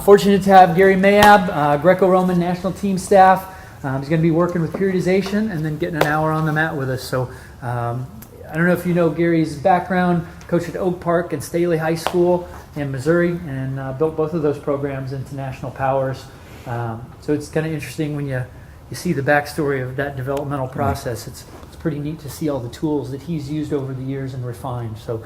Fortunate to have Gary Mayabb, Greco-Roman national team staff. He's going to be working with periodization and then getting an hour on the mat with us. So I don't know if you know Gary's background. Coached at Oak Park and Staley High School in Missouri, and built both of those programs into national powers. So it's kind of interesting when you see the backstory of that developmental process. It's pretty neat to see all the tools that he's used over the years and refined. So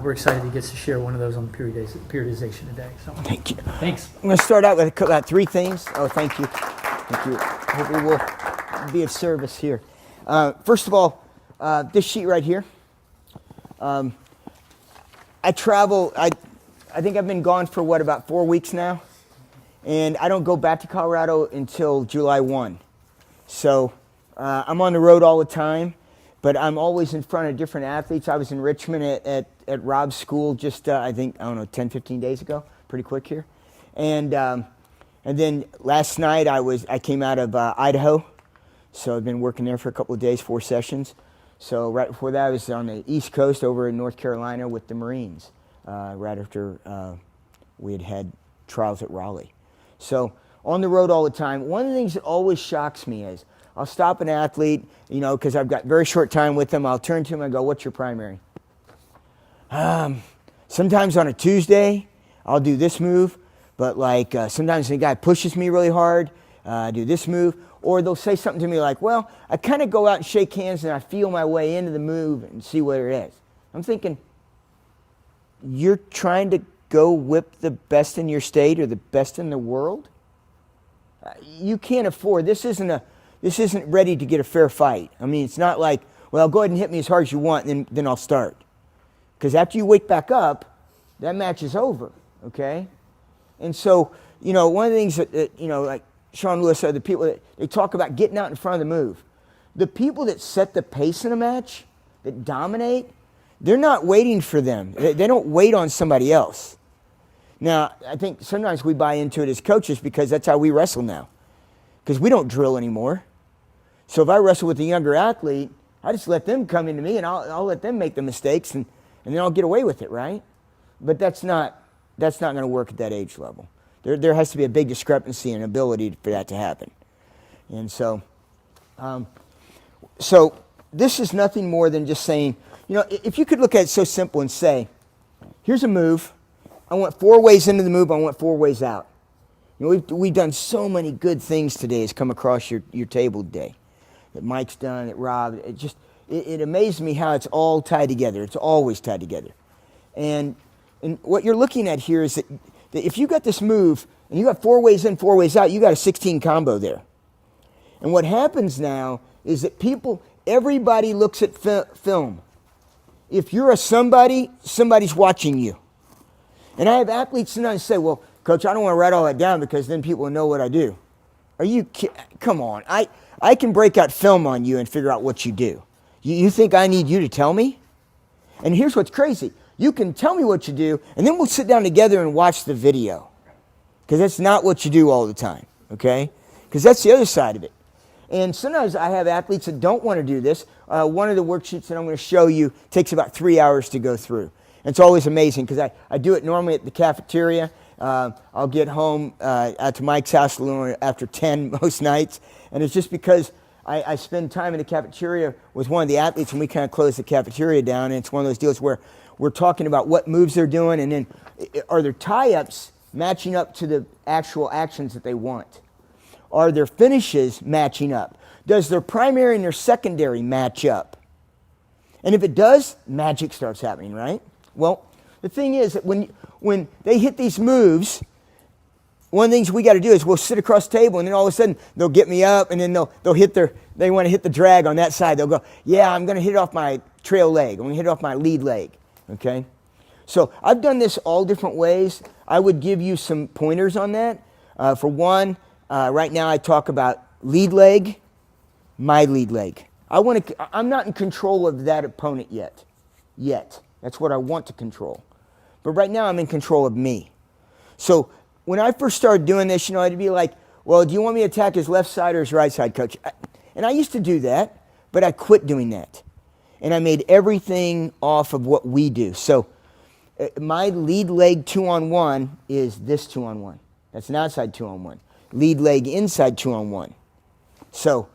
we're excited he gets to share one of those on periodization today. So thank you. Thanks. I'm going to start out with about three things. Oh, thank you. Thank you. Hopefully we'll be of service here. First of all, this sheet right here. I travel. I think I've been gone for about 4 weeks now, and I don't go back to Colorado until July 1. So I'm on the road all the time, but I'm always in front of different athletes. I was in Richmond at Rob's school just, 10, 15 days ago. Pretty quick here. And then last night I came out of Idaho, so I've been working there for a couple of days, 4 sessions. So right before that I was on the East Coast over in North Carolina with the Marines, right after we had trials at Raleigh. So on the road all the time. One of the things that always shocks me is I'll stop an athlete, because I've got very short time with them. I'll turn to him and go, "What's your primary?" Sometimes on a Tuesday, I'll do this move, but sometimes the guy pushes me really hard, I do this move. Or they'll say something to me like, "Well, I kind of go out and shake hands and I feel my way into the move and see what it is." I'm thinking, you're trying to go whip the best in your state or the best in the world? You can't afford, this isn't ready to get a fair fight. I mean, it's not like, "Well, go ahead and hit me as hard as you want and then I'll start." Because after you wake back up, that match is over, okay? And so, one of the things that like Sean Lewis said, the people that they talk about getting out in front of the move. The people that set the pace in a match, that dominate, they're not waiting for them. They don't wait on somebody else. Now, I think sometimes we buy into it as coaches because that's how we wrestle now. Because we don't drill anymore. So if I wrestle with a younger athlete, I just let them come into me and I'll let them make the mistakes and then I'll get away with it, right? But that's not going to work at that age level. There has to be a big discrepancy in ability for that to happen. And so this is nothing more than just saying, if you could look at it so simple and say, here's a move. I want 4 ways into the move. I want 4 ways out. We've done so many good things today as come across your table today. That Mike's done, that Rob, it amazed me how it's all tied together. It's always tied together. And what you're looking at here is that if you got this move and you got 4 ways in, 4 ways out, you got a 16 combo there. And what happens now is that everybody looks at film. If you're somebody's watching you. And I have athletes sometimes say, "Well, Coach, I don't want to write all that down because then people will know what I do." Are you kidding? Come on. I can break out film on you and figure out what you do. You think I need you to tell me? And here's what's crazy. You can tell me what you do, and then we'll sit down together and watch the video. Because that's not what you do all the time, okay? Because that's the other side of it. And sometimes I have athletes that don't want to do this. One of the worksheets that I'm going to show you takes about 3 hours to go through. And it's always amazing because I do it normally at the cafeteria. I'll get home out to Mike's house a little after 10 most nights. And it's just because I spend time in the cafeteria with one of the athletes and we kind of close the cafeteria down. And it's one of those deals where we're talking about what moves they're doing and then are their tie-ups matching up to the actual actions that they want? Are their finishes matching up? Does their primary and their secondary match up? And if it does, magic starts happening, right? Well, the thing is that when they hit these moves, one of the things we got to do is we'll sit across the table and then all of a sudden they'll get me up and then they want to hit the drag on that side. They'll go, "Yeah, I'm going to hit it off my trail leg. I'm going to hit it off my lead leg." Okay? So I've done this all different ways. I would give you some pointers on that. For one, right now I talk about lead leg, my lead leg. I'm not in control of that opponent yet. That's what I want to control. But right now I'm in control of me. So when I first started doing this, I'd be like, "Well, do you want me to attack his left side or his right side, Coach?" And I used to do that, but I quit doing that. And I made everything off of what we do. So my lead leg 2-on-1 is this 2-on-1. That's an outside 2-on-1. Lead leg inside 2-on-1. So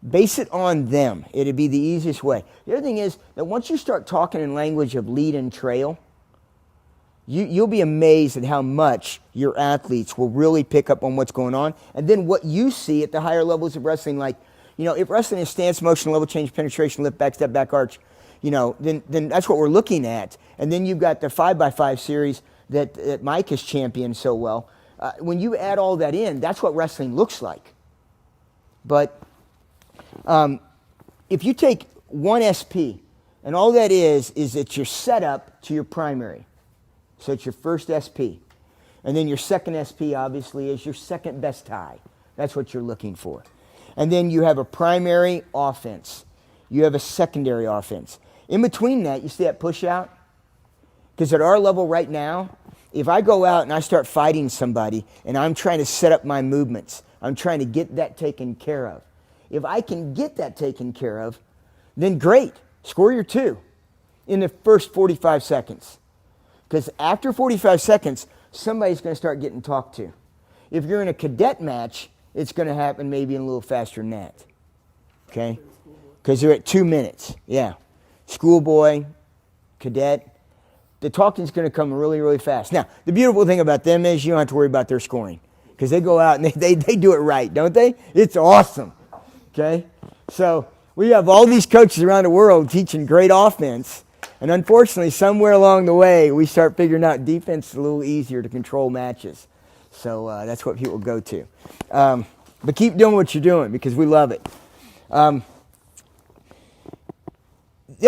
base it on them. It'd be the easiest way. The other thing is that once you start talking in language of lead and trail, you'll be amazed at how much your athletes will really pick up on what's going on. And then what you see at the higher levels of wrestling, like, if wrestling is stance, motion, level change, penetration, lift, back, step, back, arch, then that's what we're looking at. And then you've got the 5x5 series that Mike has championed so well. When you add all that in, that's what wrestling looks like. But if you take one SP, and all that is it's your setup to your primary. So it's your first SP. And then your second SP, obviously, is your second best tie. That's what you're looking for. And then you have a primary offense. You have a secondary offense. In between that, you see that push out? Because at our level right now, if I go out and I start fighting somebody and I'm trying to set up my movements, I'm trying to get that taken care of. If I can get that taken care of, then great. Score your 2 in the first 45 seconds. Because after 45 seconds, somebody's going to start getting talked to. If you're in a cadet match, it's going to happen maybe in a little faster than that. Okay? Because they're at 2 minutes. Yeah. Schoolboy, cadet. The talking's going to come really, really fast. Now, the beautiful thing about them is you don't have to worry about their scoring. Because they go out and they do it right, don't they? It's awesome. Okay? So we have all these coaches around the world teaching great offense. And unfortunately, somewhere along the way, we start figuring out defense is a little easier to control matches. So that's what people go to. But keep doing what you're doing because we love it. The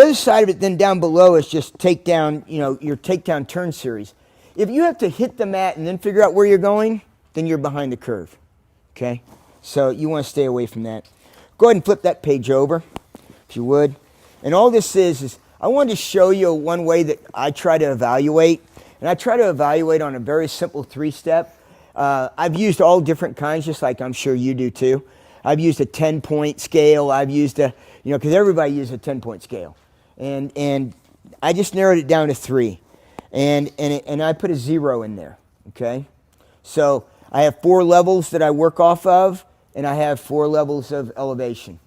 other side of it then down below is just takedown, your takedown turn series. If you have to hit the mat and then figure out where you're going, then you're behind the curve. Okay? So you want to stay away from that. Go ahead and flip that page over, if you would. And all this is I wanted to show you one way that I try to evaluate. And I try to evaluate on a very simple 3-step. I've used all different kinds, just like I'm sure you do too. I've used a 10-point scale. I've used because everybody uses a 10-point scale. And I just narrowed it down to 3. And I put a 0 in there, okay? So I have 4 levels that I work off of, and I have 4 levels of elevation.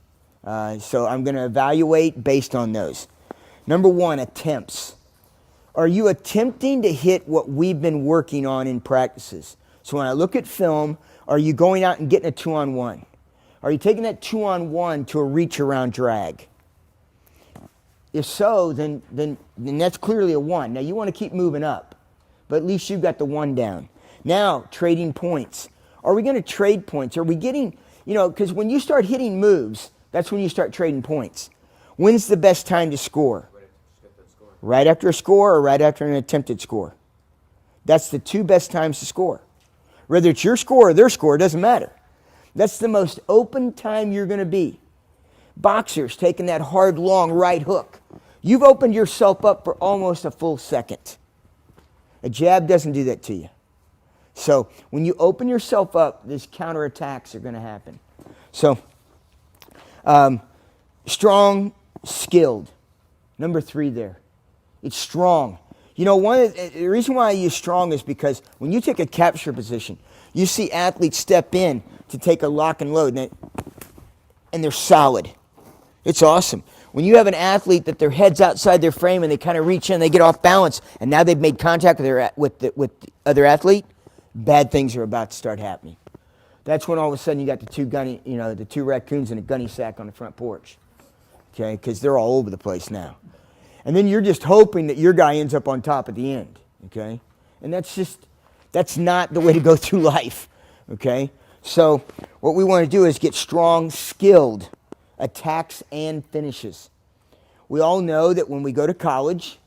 So I'm going to evaluate based on those. Number 1, attempts. Are you attempting to hit what we've been working on in practices? So when I look at film, are you going out and getting a 2-on-1? Are you taking that 2-on-1 to a reach around drag? If so, then that's clearly a 1. Now you want to keep moving up, but at least you've got the 1 down. Now, trading points. Are we going to trade points? Are we getting, because when you start hitting moves, that's when you start trading points. When's the best time to score? Right after a score or right after an attempted score? That's the 2 best times to score. Whether it's your score or their score, it doesn't matter. That's the most open time you're going to be. Boxers taking that hard, long right hook. You've opened yourself up for almost a full second. A jab doesn't do that to you. So when you open yourself up, these counterattacks are going to happen. So strong, skilled. Number 3 there. It's strong. The reason why I use strong is because when you take a capture position, you see athletes step in to take a lock and load, and they're solid. It's awesome. When you have an athlete that their head's outside their frame and they kind of reach in, they get off balance, and now they've made contact with the other athlete, bad things are about to start happening. That's when all of a sudden you got the 2 raccoons and a gunny sack on the front porch. Okay, because they're all over the place now. And then you're just hoping that your guy ends up on top at the end. Okay? And that's not the way to go through life. Okay? So what we want to do is get strong, skilled attacks and finishes. We all know that when we go to college,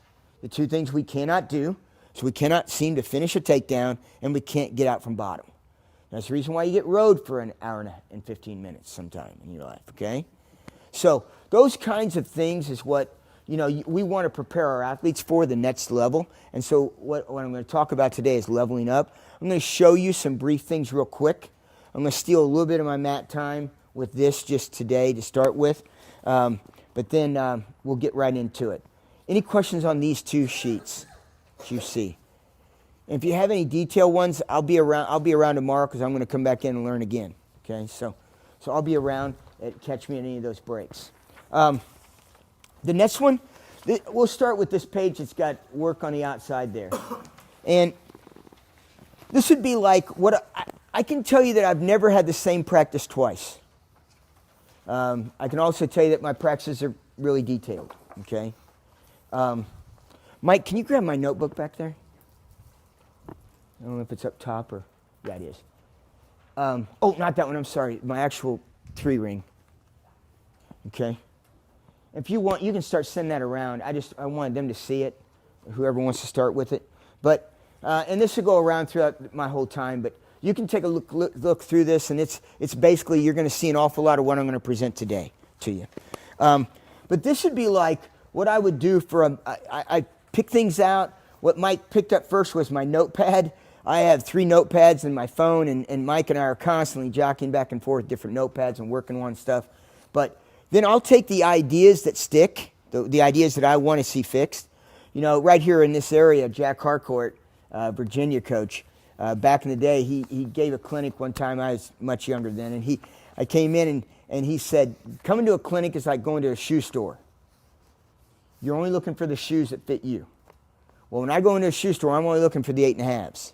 the 2 things we cannot do is we cannot seem to finish a takedown and we can't get out from bottom. That's the reason why you get rode for an hour and 15 minutes sometime in your life. Okay? So those kinds of things is what we want to prepare our athletes for the next level. And so what I'm going to talk about today is leveling up. I'm going to show you some brief things real quick. I'm going to steal a little bit of my mat time with this just today to start with. But then we'll get right into it. Any questions on these 2 sheets that you see? And if you have any detailed ones, I'll be around tomorrow because I'm going to come back in and learn again. Okay, so I'll be around. Catch me at any of those breaks. The next one, we'll start with this page that's got work on the outside there. And this would be like what I can tell you that I've never had the same practice twice. I can also tell you that my practices are really detailed. Okay. Mike, can you grab my notebook back there? I don't know if it's up top or, yeah, it is. Oh, not that one, I'm sorry. My actual 3-ring. Okay. If you want, you can start sending that around. I wanted them to see it, whoever wants to start with it. But, and this will go around throughout my whole time, but you can take a look through this, and it's basically, you're going to see an awful lot of what I'm going to present today to you. But this would be like what I would do for I pick things out. What Mike picked up first was my notepad. I have 3 notepads in my phone, and Mike and I are constantly jockeying back and forth different notepads and working on stuff. But then I'll take the ideas that stick, the ideas that I want to see fixed. You know, right here in this area, Jack Harcourt, Virginia coach, back in the day, he gave a clinic one time. I was much younger then, and I came in and he said, coming to a clinic is like going to a shoe store. You're only looking for the shoes that fit you. Well, when I go into a shoe store, I'm only looking for the 8.5s.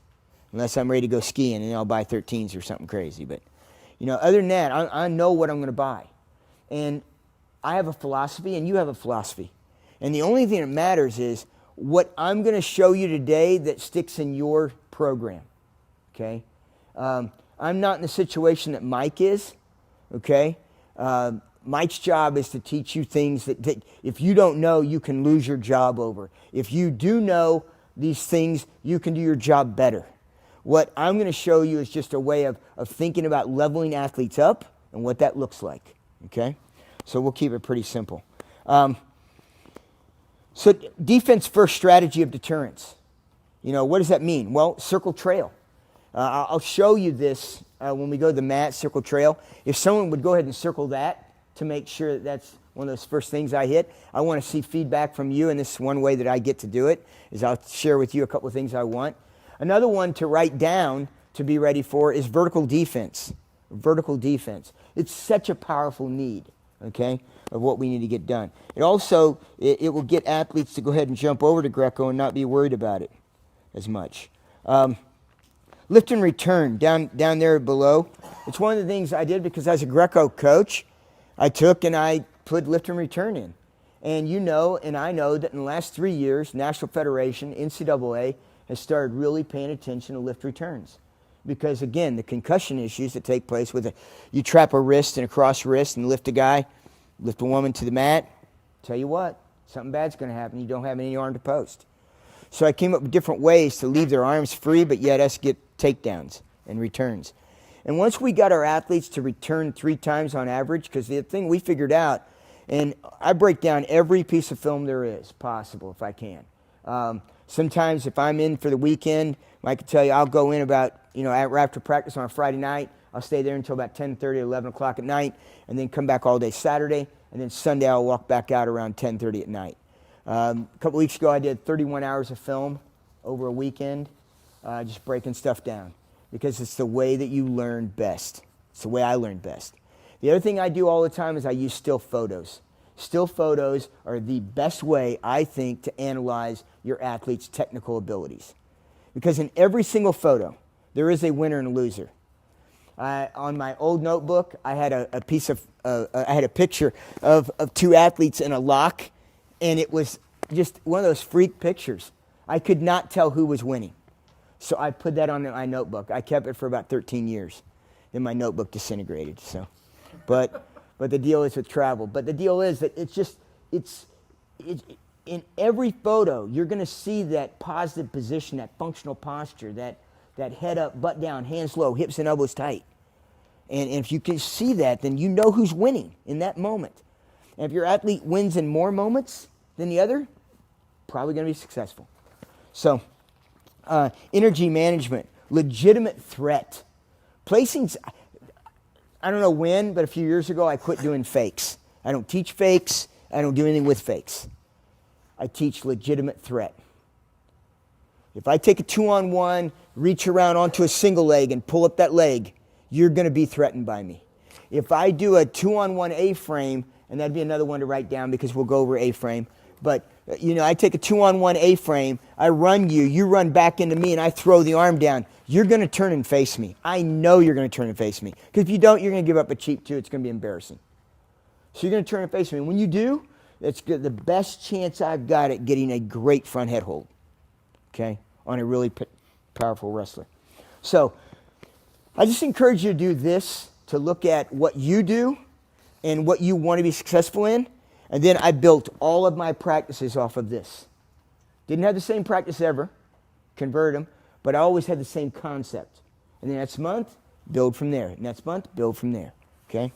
Unless I'm ready to go skiing, and then I'll buy 13s or something crazy. But, you know, other than that, I know what I'm going to buy. And I have a philosophy, and you have a philosophy. And the only thing that matters is what I'm going to show you today that sticks in your program. Okay? I'm not in the situation that Mike is. Okay? Mike's job is to teach you things that if you don't know, you can lose your job over. If you do know these things, you can do your job better. What I'm going to show you is just a way of thinking about leveling athletes up and what that looks like, okay? So we'll keep it pretty simple. So defense first strategy of deterrence. You know, what does that mean? Well, circle trail. I'll show you this when we go to the mat, circle trail. If someone would go ahead and circle that to make sure that that's one of those first things I hit, I want to see feedback from you, and this is one way that I get to do it, is I'll share with you a couple of things I want. Another one to write down to be ready for is vertical defense. Vertical defense. It's such a powerful need, okay, of what we need to get done. It also, it will get athletes to go ahead and jump over to Greco and not be worried about it as much. Lift and return, down there below. It's one of the things I did because as a Greco coach, I took and I put lift and return in. And you know, and I know that in the last 3 years, National Federation, NCAA, has started really paying attention to lift returns. Because again, the concussion issues that take place with you trap a wrist and a cross wrist and lift a guy, lift a woman to the mat, tell you what, something bad's going to happen. You don't have any arm to post. So I came up with different ways to leave their arms free, but yet us get takedowns and returns. And once we got our athletes to return 3 times on average, because the thing we figured out, and I break down every piece of film there is possible if I can. Sometimes if I'm in for the weekend, I can tell you I'll go in about, after practice on a Friday night, I'll stay there until about 10:30, 11 o'clock at night, and then come back all day Saturday, and then Sunday I'll walk back out around 10:30 at night. A couple weeks ago I did 31 hours of film over a weekend, just breaking stuff down, because it's the way that you learn best. It's the way I learn best. The other thing I do all the time is I use still photos. Still photos are the best way, I think, to analyze your athlete's technical abilities. Because in every single photo, there is a winner and a loser. On my old notebook, I had a picture of 2 athletes in a lock, and it was just one of those freak pictures. I could not tell who was winning. So I put that on my notebook. I kept it for about 13 years. Then my notebook disintegrated. But the deal is with travel. But the deal is that it's in every photo, you're going to see that positive position, that functional posture, that head up, butt down, hands low, hips and elbows tight. And if you can see that, then you know who's winning in that moment. And if your athlete wins in more moments than the other, probably going to be successful. So, energy management, legitimate threat. Placing, I don't know when, but a few years ago I quit doing fakes. I don't teach fakes. I don't do anything with fakes. I teach legitimate threat. If I take a 2-on-1, reach around onto a single leg and pull up that leg, you're going to be threatened by me. If I do a 2-on-1 A-frame, and that'd be another one to write down because we'll go over A-frame, but I take a 2-on-1 A-frame, I run you, you run back into me, and I throw the arm down, you're going to turn and face me. I know you're going to turn and face me. Because if you don't, you're going to give up a cheap two. It's going to be embarrassing. So you're going to turn and face me. And when you do, that's the best chance I've got at getting a great front head hold, okay, on a really powerful wrestler. So I just encourage you to do this, to look at what you do and what you want to be successful in. And then I built all of my practices off of this. Didn't have the same practice ever, convert them, but I always had the same concept. And then next month, build from there. Next month, build from there, okay?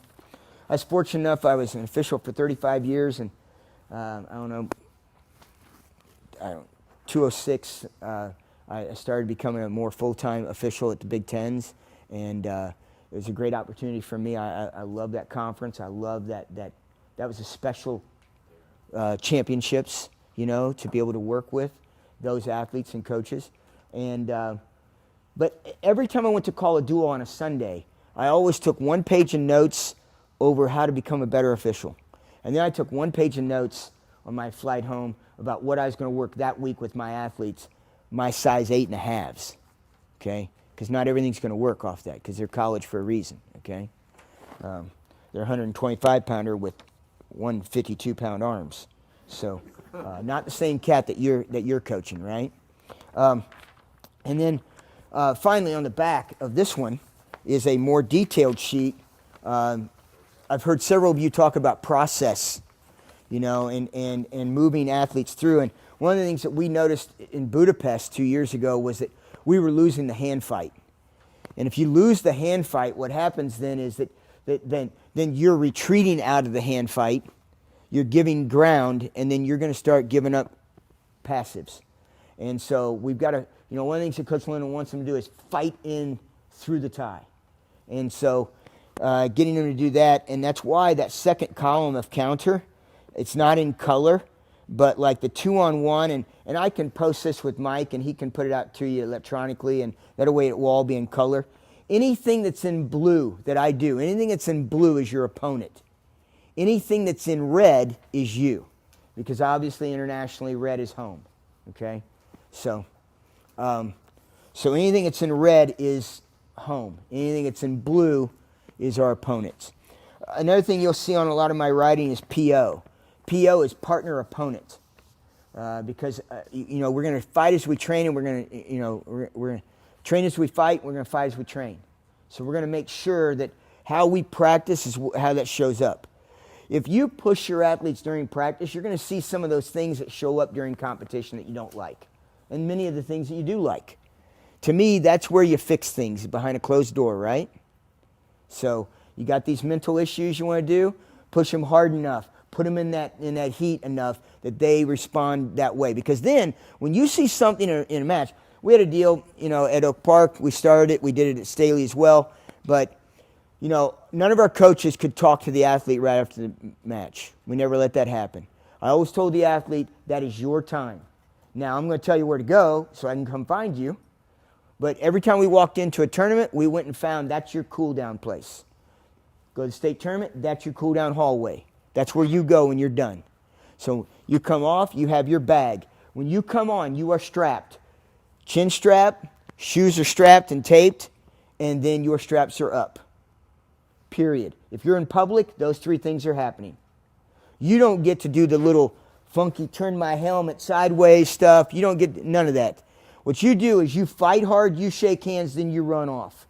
I was fortunate enough, I was an official for 35 years, and 206, I started becoming a more full-time official at the Big Tens, and it was a great opportunity for me. I love that conference. I love that was a special championships, to be able to work with those athletes and coaches. And but every time I went to call a duel on a Sunday, I always took 1 page of notes over how to become a better official. And then I took 1 page of notes on my flight home about what I was going to work that week with my athletes, my size 8.5s, okay? Because not everything's going to work off that, because they're college for a reason, okay? They're 125-pounder with 152-pound arms. So not the same cat that you're coaching, right? And then finally on the back of this one is a more detailed sheet. I've heard several of you talk about process, and moving athletes through. And one of the things that we noticed in Budapest 2 years ago was that we were losing the hand fight. And if you lose the hand fight, what happens then is that then you're retreating out of the hand fight, you're giving ground, and then you're going to start giving up passives. And so we've got to, one of the things that Coach Lennon wants them to do is fight in through the tie. And so getting them to do that, and that's why that second column of counter, it's not in color, but like the 2-on-1, and I can post this with Mike, and he can put it out to you electronically, and that way it will all be in color. Anything that's in blue that I do, anything that's in blue is your opponent. Anything that's in red is you, because obviously internationally red is home, okay? So anything that's in red is home. Anything that's in blue is our opponents. Another thing you'll see on a lot of my writing is PO. PO is partner opponent, because we're going to fight as we train, and we're going to we're going to train as we fight. We're going to fight as we train. So we're going to make sure that how we practice is how that shows up. If you push your athletes during practice, you're going to see some of those things that show up during competition that you don't like, and many of the things that you do like. To me, that's where you fix things, behind a closed door, right? So you got these mental issues you want to do, push them hard enough, put them in that heat enough that they respond that way. Because then, when you see something in a match, we had a deal, at Oak Park. We started it. We did it at Staley as well. But, none of our coaches could talk to the athlete right after the match. We never let that happen. I always told the athlete, that is your time. Now, I'm going to tell you where to go so I can come find you. But every time we walked into a tournament, we went and found that's your cool-down place. Go to the state tournament, that's your cool-down hallway. That's where you go when you're done. So you come off, you have your bag. When you come on, you are strapped. Chin strap, shoes are strapped and taped, and then your straps are up. Period. If you're in public, those 3 things are happening. You don't get to do the little funky turn my helmet sideways stuff. You don't get none of that. What you do is you fight hard, you shake hands, then you run off.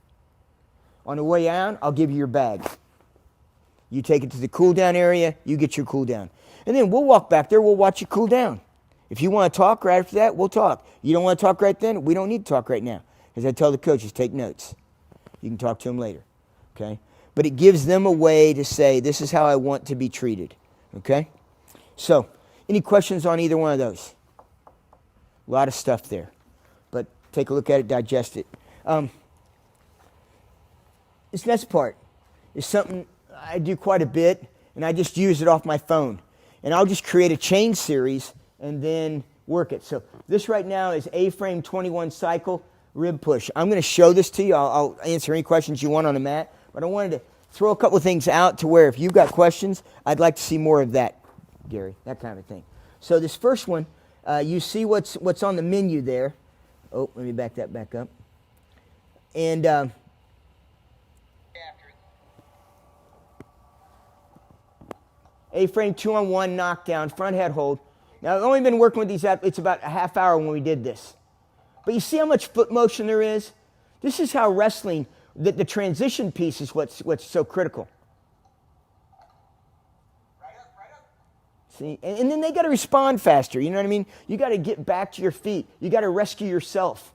On the way out, I'll give you your bag. You take it to the cool down area, you get your cool down. And then we'll walk back there, we'll watch you cool down. If you want to talk right after that, we'll talk. You don't want to talk right then, we don't need to talk right now. As I tell the coaches, take notes. You can talk to them later, okay? But it gives them a way to say, this is how I want to be treated, okay? So, any questions on either one of those? A lot of stuff there. But take a look at it, digest it. This next part is something I do quite a bit, and I just use it off my phone. And I'll just create a chain series, and then work it. So this right now is A-frame 21 cycle rib push. I'm going to show this to you. I'll answer any questions you want on the mat, but I wanted to throw a couple of things out to where if you've got questions, I'd like to see more of that, Gary, that kind of thing. So this first one, you see what's on the menu there. Oh, let me back that back up. And A-frame 2-on-1 knockdown, front head hold. Now, I've only been working with these athletes about a half hour when we did this. But you see how much foot motion there is? This is how wrestling, the transition piece is what's so critical. Right up. See, and then they got to respond faster, you know what I mean? You got to get back to your feet. You got to rescue yourself.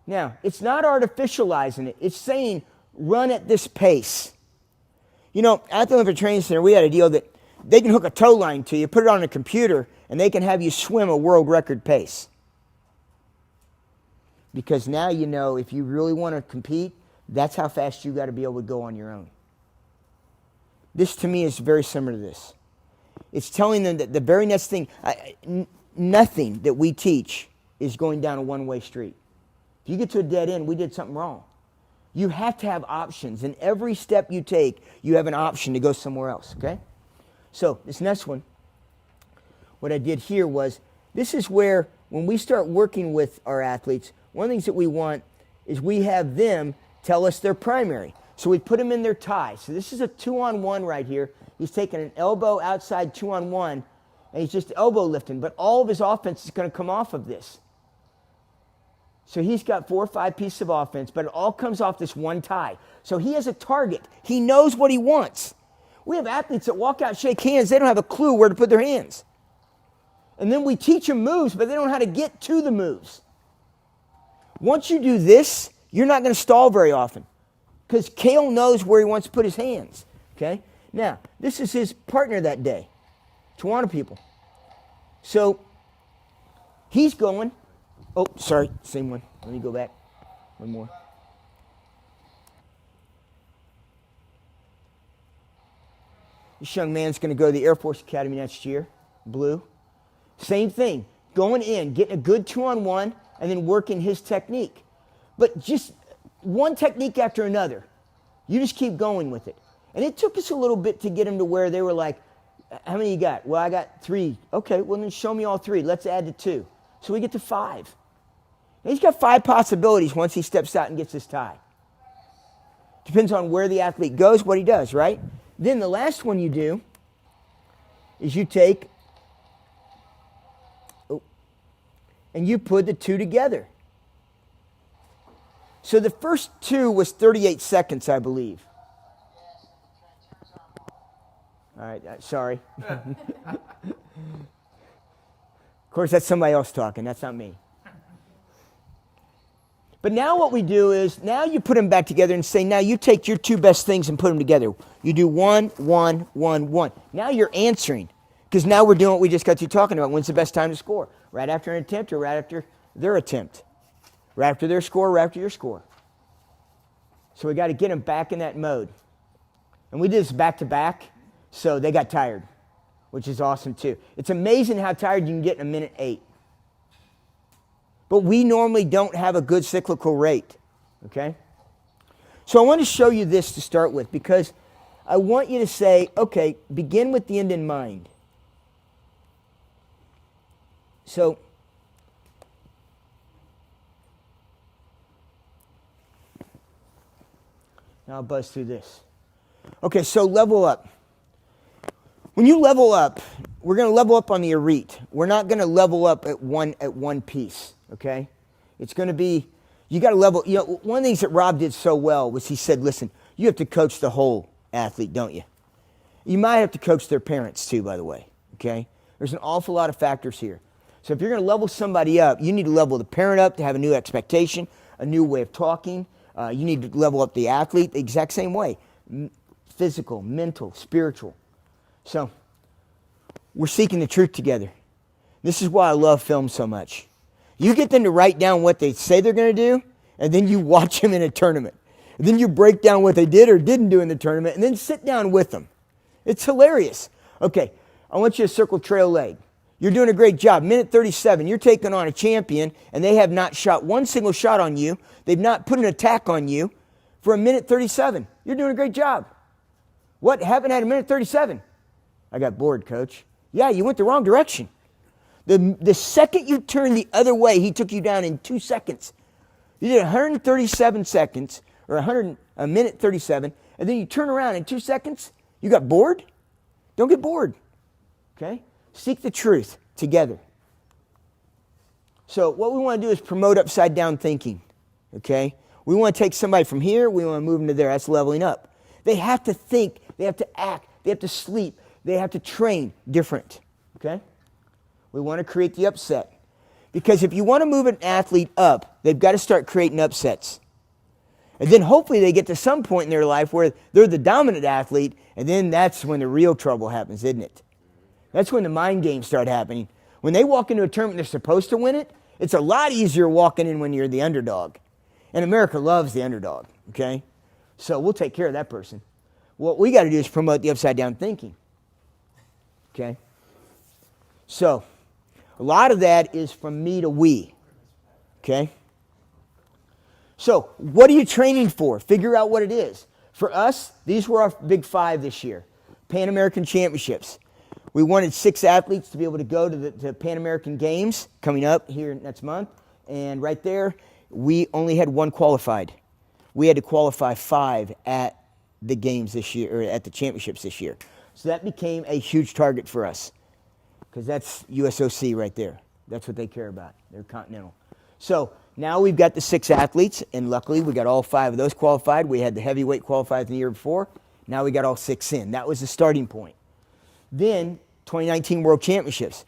Now, it's not artificializing it. It's saying, run at this pace. You know, at the Olympic Training Center, we had a deal that they can hook a tow line to you, put it on a computer, and they can have you swim a world record pace. Because now you know if you really want to compete, that's how fast you got to be able to go on your own. This, to me, is very similar to this. It's telling them that the very next thing, nothing that we teach is going down a one-way street. If you get to a dead end, we did something wrong. You have to have options. And every step you take, you have an option to go somewhere else, okay? So this next one, what I did here was, this is where when we start working with our athletes, one of the things that we want is we have them tell us their primary. So we put them in their tie. So this is a 2-on-1 right here. He's taking an elbow outside 2-on-1, and he's just elbow lifting. But all of his offense is going to come off of this. So he's got 4 or 5 pieces of offense, but it all comes off this one tie. So he has a target. He knows what he wants. We have athletes that walk out, shake hands. They don't have a clue where to put their hands. And then we teach them moves, but they don't know how to get to the moves. Once you do this, you're not going to stall very often because Cale knows where he wants to put his hands. Okay? Now, this is his partner that day, Tawana people. So he's going. Oh, sorry, same one. Let me go back. One more. This young man's going to go to the Air Force Academy next year, blue. Same thing, going in, getting a good 2-on-1, and then working his technique. But just one technique after another. You just keep going with it. And it took us a little bit to get him to where they were like, how many you got? Well, I got 3. Okay, well then show me all 3. Let's add to 2. So we get to 5. And he's got 5 possibilities once he steps out and gets his tie. Depends on where the athlete goes, what he does, right? Then the last one you do is you take, and you put the 2 together. So the first 2 was 38 seconds, I believe. All right, sorry. Of course, that's somebody else talking. That's not me. But now what we do is, now you put them back together and say, now you take your 2 best things and put them together. You do 1, 1, 1, 1. Now you're answering. Because now we're doing what we just got you talking about. When's the best time to score? Right after an attempt or right after their attempt? Right after their score or right after your score? So we got to get them back in that mode. And we did this back to back, so they got tired, which is awesome too. It's amazing how tired you can get in a minute 8. But we normally don't have a good cyclical rate, okay? So I want to show you this to start with because I want you to say, okay, begin with the end in mind. So, now I'll buzz through this. Okay, so level up. When you level up, we're going to level up on the arete. We're not going to level up at one piece, okay? It's going to be, you got to level. You know, one of the things that Rob did so well was he said, listen, you have to coach the whole athlete, don't you? You might have to coach their parents too, by the way, okay? There's an awful lot of factors here. So if you're going to level somebody up, you need to level the parent up to have a new expectation, a new way of talking. You need to level up the athlete the exact same way. Physical, mental, spiritual. So we're seeking the truth together. This is why I love film so much. You get them to write down what they say they're going to do, and then you watch them in a tournament. And then you break down what they did or didn't do in the tournament, and then sit down with them It's hilarious. Okay, I want you to circle trail leg. You're doing a great job. Minute 37, you're taking on a champion, and they have not shot one single shot on you. They've not put an attack on you for a minute 37. You're doing a great job. What? Haven't had a minute 37? I got bored, coach. Yeah, you went the wrong direction. The second you turned the other way, he took you down in 2 seconds. You did 137 seconds, or a minute 37, and then you turn around in 2 seconds, you got bored? Don't get bored, okay? Seek the truth together. So what we want to do is promote upside down thinking, okay? We want to take somebody from here, we want to move them to there. That's leveling up. They have to think, they have to act, they have to sleep, they have to train different, okay? We want to create the upset. Because if you want to move an athlete up, they've got to start creating upsets. And then hopefully they get to some point in their life where they're the dominant athlete, and then that's when the real trouble happens, isn't it? That's when the mind games start happening. When they walk into a tournament they're supposed to win it, it's a lot easier walking in when you're the underdog. And America loves the underdog, okay? So we'll take care of that person. What we got to do is promote the upside down thinking, okay? So a lot of that is from me to we, okay? So what are you training for? Figure out what it is. For us, these were our big 5 this year. Pan American Championships. We wanted 6 athletes to be able to go to the Pan American Games coming up here next month. And right there, we only had 1 qualified. We had to qualify 5 at the games this year, or at the championships this year. So that became a huge target for us, because that's USOC right there. That's what they care about. They're continental. So now we've got the 6 athletes, and luckily we got all 5 of those qualified. We had the heavyweight qualified the year before. Now we got all 6 in. That was the starting point. Then 2019 World Championships.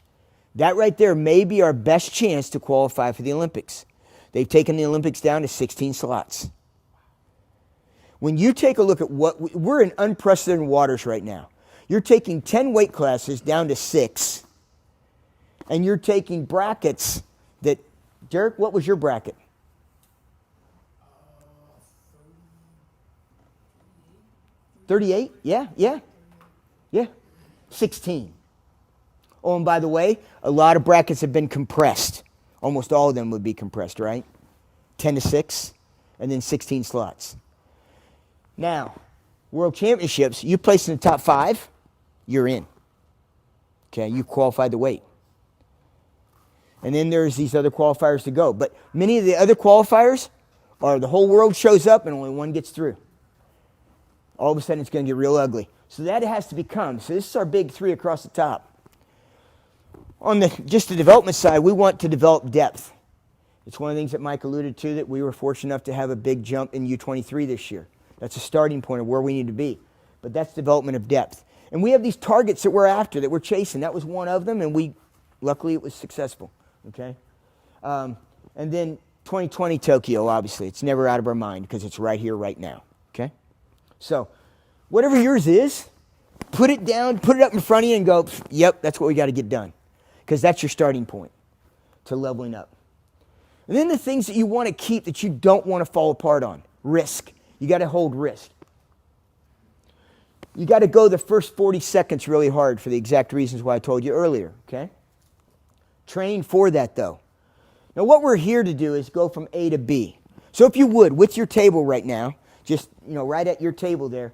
That right there may be our best chance to qualify for the Olympics. They've taken the Olympics down to 16 slots. When you take a look at we're in unprecedented waters right now. You're taking 10 weight classes down to 6, and you're taking brackets that, Derek, what was your bracket? 38? Yeah. 16. Oh, and by the way, a lot of brackets have been compressed. Almost all of them would be compressed, right? 10 to 6, and then 16 slots. Now, World Championships, you place in the top 5, you're in. Okay, you qualified the weight. And then there's these other qualifiers to go. But many of the other qualifiers are the whole world shows up and only 1 gets through. All of a sudden it's going to get real ugly. So that has to become. So this is our big 3 across the top. On just the development side, we want to develop depth. It's one of the things that Mike alluded to, that we were fortunate enough to have a big jump in U23 this year. That's a starting point of where we need to be. But that's development of depth. And we have these targets that we're after, that we're chasing. That was one of them, and luckily it was successful. Okay? And then 2020 Tokyo, obviously. It's never out of our mind because it's right here, right now. Okay? So, whatever yours is, put it down, put it up in front of you and go, yep, that's what we got to get done. Because that's your starting point to leveling up. And then the things that you want to keep that you don't want to fall apart on. Risk. You got to hold risk. You got to go the first 40 seconds really hard for the exact reasons why I told you earlier, okay? Train for that, though. Now, what we're here to do is go from A to B. So if you would, with your table right now, just, right at your table there,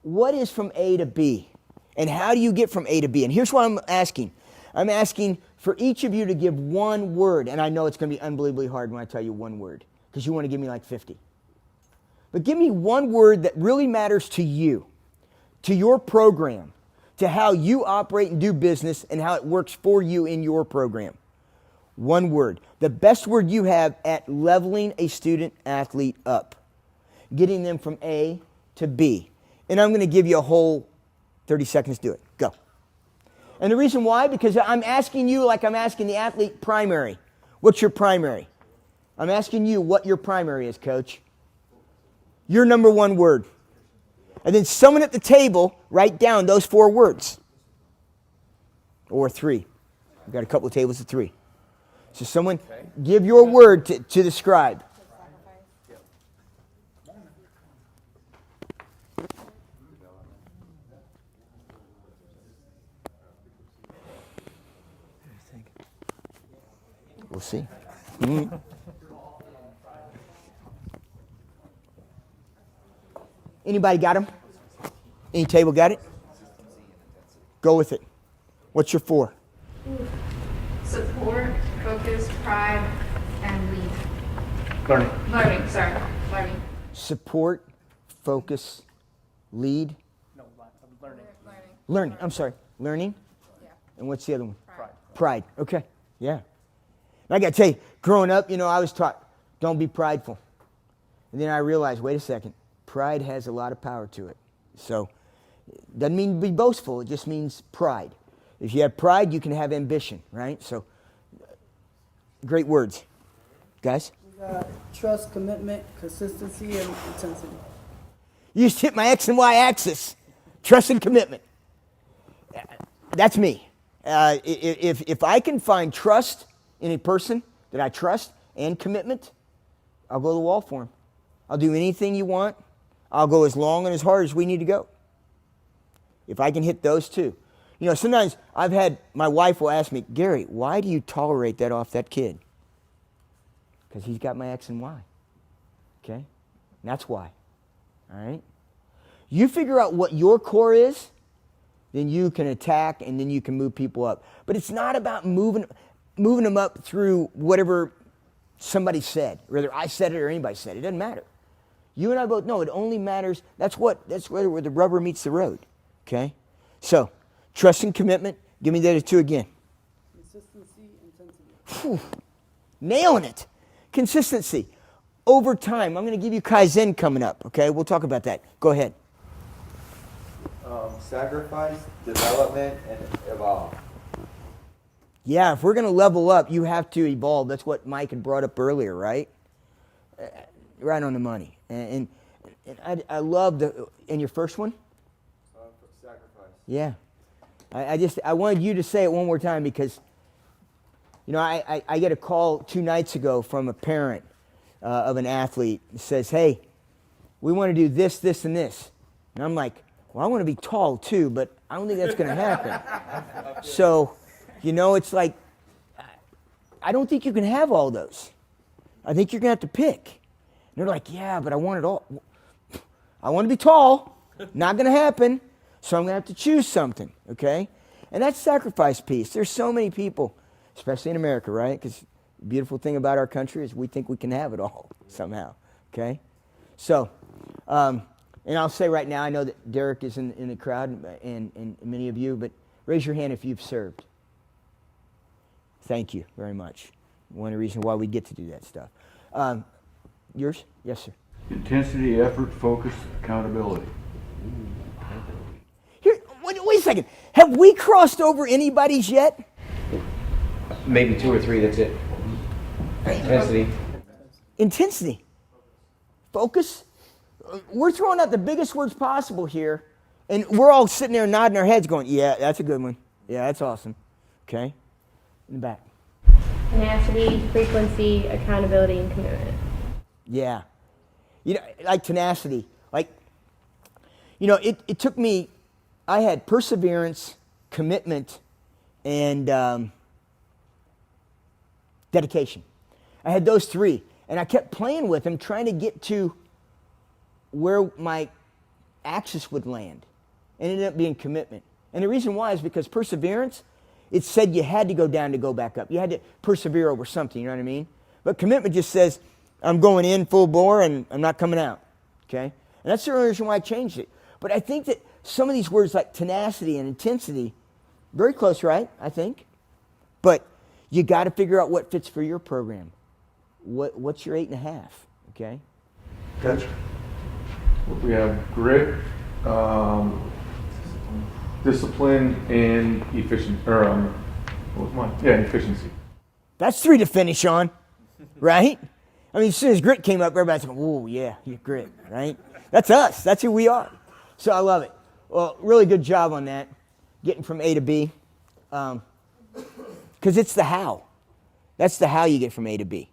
what is from A to B? And how do you get from A to B? And here's what I'm asking. I'm asking for each of you to give 1 word, and I know it's going to be unbelievably hard when I tell you 1 word, because you want to give me like 50. But give me 1 word that really matters to you, to your program, to how you operate and do business and how it works for you in your program. 1 word. The best word you have at leveling a student athlete up. Getting them from A to B. And I'm going to give you a whole 30 seconds to do it. Go. And the reason why, because I'm asking you like I'm asking the athlete primary. What's your primary? I'm asking you what your primary is, coach. Your number 1 word. And then someone at the table, write down those 4 words. Or 3. We've got a couple of tables of 3. So someone, give your word to describe. We'll see. Mhm. Anybody got them? Any table got it? Go with it. What's your 4? Support, focus, pride, and lead. Learning. Support, focus, lead. No, learning. Learning. I'm sorry. Learning. Yeah. And what's the other one? Pride. Pride. Okay. Yeah. And I got to tell you, growing up, I was taught, don't be prideful. And then I realized, wait a second, pride has a lot of power to it. So, it doesn't mean to be boastful. It just means pride. If you have pride, you can have ambition, right? So, great words. Guys? We got trust, commitment, consistency, and intensity. You just hit my X and Y axis. Trust and commitment. That's me. If I can find trust in a person that I trust and commitment, I'll go to the wall for him. I'll do anything you want. I'll go as long and as hard as we need to go. If I can hit those two. Sometimes I've had, my wife will ask me, Gary, why do you tolerate that off that kid? Because he's got my X and Y. Okay? And that's why. All right? You figure out what your core is, then you can attack and then you can move people up. But it's not about moving them up through whatever somebody said, whether I said it or anybody said it. It doesn't matter. You and I both know it only matters. That's where the rubber meets the road. Okay? So, trust and commitment. Give me the other 2 again. Consistency, intensity. Whew. Nailing it. Consistency. Over time. I'm going to give you Kaizen coming up. Okay? We'll talk about that. Go ahead. Sacrifice, development, and evolve. Yeah, if we're going to level up, you have to evolve. That's what Mike had brought up earlier, right? Right on the money. And I love the, and your first one? Sacrifice. Yeah. I wanted you to say it one more time because, I get a call 2 nights ago from a parent of an athlete that says, hey, we want to do this, this, and this. And I'm like, well, I want to be tall too, but I don't think that's going to happen. So, it's like, I don't think you can have all those. I think you're going to have to pick. And they're like, yeah, but I want it all. I want to be tall. Not going to happen. So I'm going to have to choose something, okay? And that's sacrifice piece. There's so many people, especially in America, right? Because the beautiful thing about our country is we think we can have it all somehow, okay? So, and I'll say right now, I know that Derek is in the crowd and many of you, but raise your hand if you've served. Thank you very much. One of the reasons why we get to do that stuff. Yours? Yes, sir. Intensity, effort, focus, accountability. Here, wait a second. Have we crossed over anybody's yet? Maybe 2 or 3, that's it. Intensity. Intensity. Focus. We're throwing out the biggest words possible here, and we're all sitting there nodding our heads going, yeah, that's a good one. Yeah, that's awesome. Okay? In the back. Tenacity, frequency, accountability, and commitment. Yeah. Like tenacity. It took me, I had perseverance, commitment, and dedication. I had those 3, and I kept playing with them, trying to get to where my axis would land. And it ended up being commitment. And the reason why is because perseverance, it said you had to go down to go back up. You had to persevere over something, you know what I mean? But commitment just says, I'm going in full bore and I'm not coming out, okay? And that's the only reason why I changed it. But I think that some of these words like tenacity and intensity, very close, right? I think. But you got to figure out what fits for your program. What's your 8.5, okay? Coach? We have grit, discipline, and efficiency. That's 3 to finish on, right? I mean, as soon as grit came up, everybody's like, "Oh yeah, you're grit," right? That's us. That's who we are. So I love it. Well, really good job on that, getting from A to B, because it's the how. That's the how you get from A to B.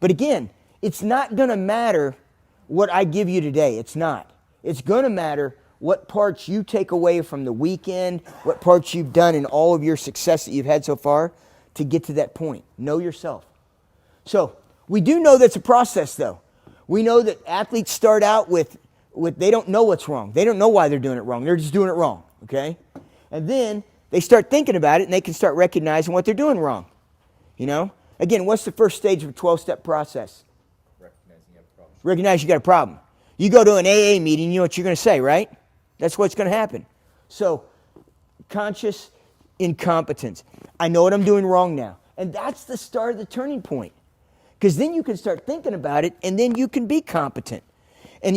But again, it's not going to matter what I give you today. It's not. It's going to matter what parts you take away from the weekend, what parts you've done in all of your success that you've had so far to get to that point. Know yourself. So we do know that's a process, though. We know that athletes start out with they don't know what's wrong. They don't know why they're doing it wrong. They're just doing it wrong, okay? And then they start thinking about it, and they can start recognizing what they're doing wrong. You know? Again, what's the first stage of a 12-step process? Recognize you got a problem. You go to an AA meeting, you know what you're going to say, right? That's what's going to happen. So, conscious incompetence. I know what I'm doing wrong now. And that's the start of the turning point. Because then you can start thinking about it, and then you can be competent. And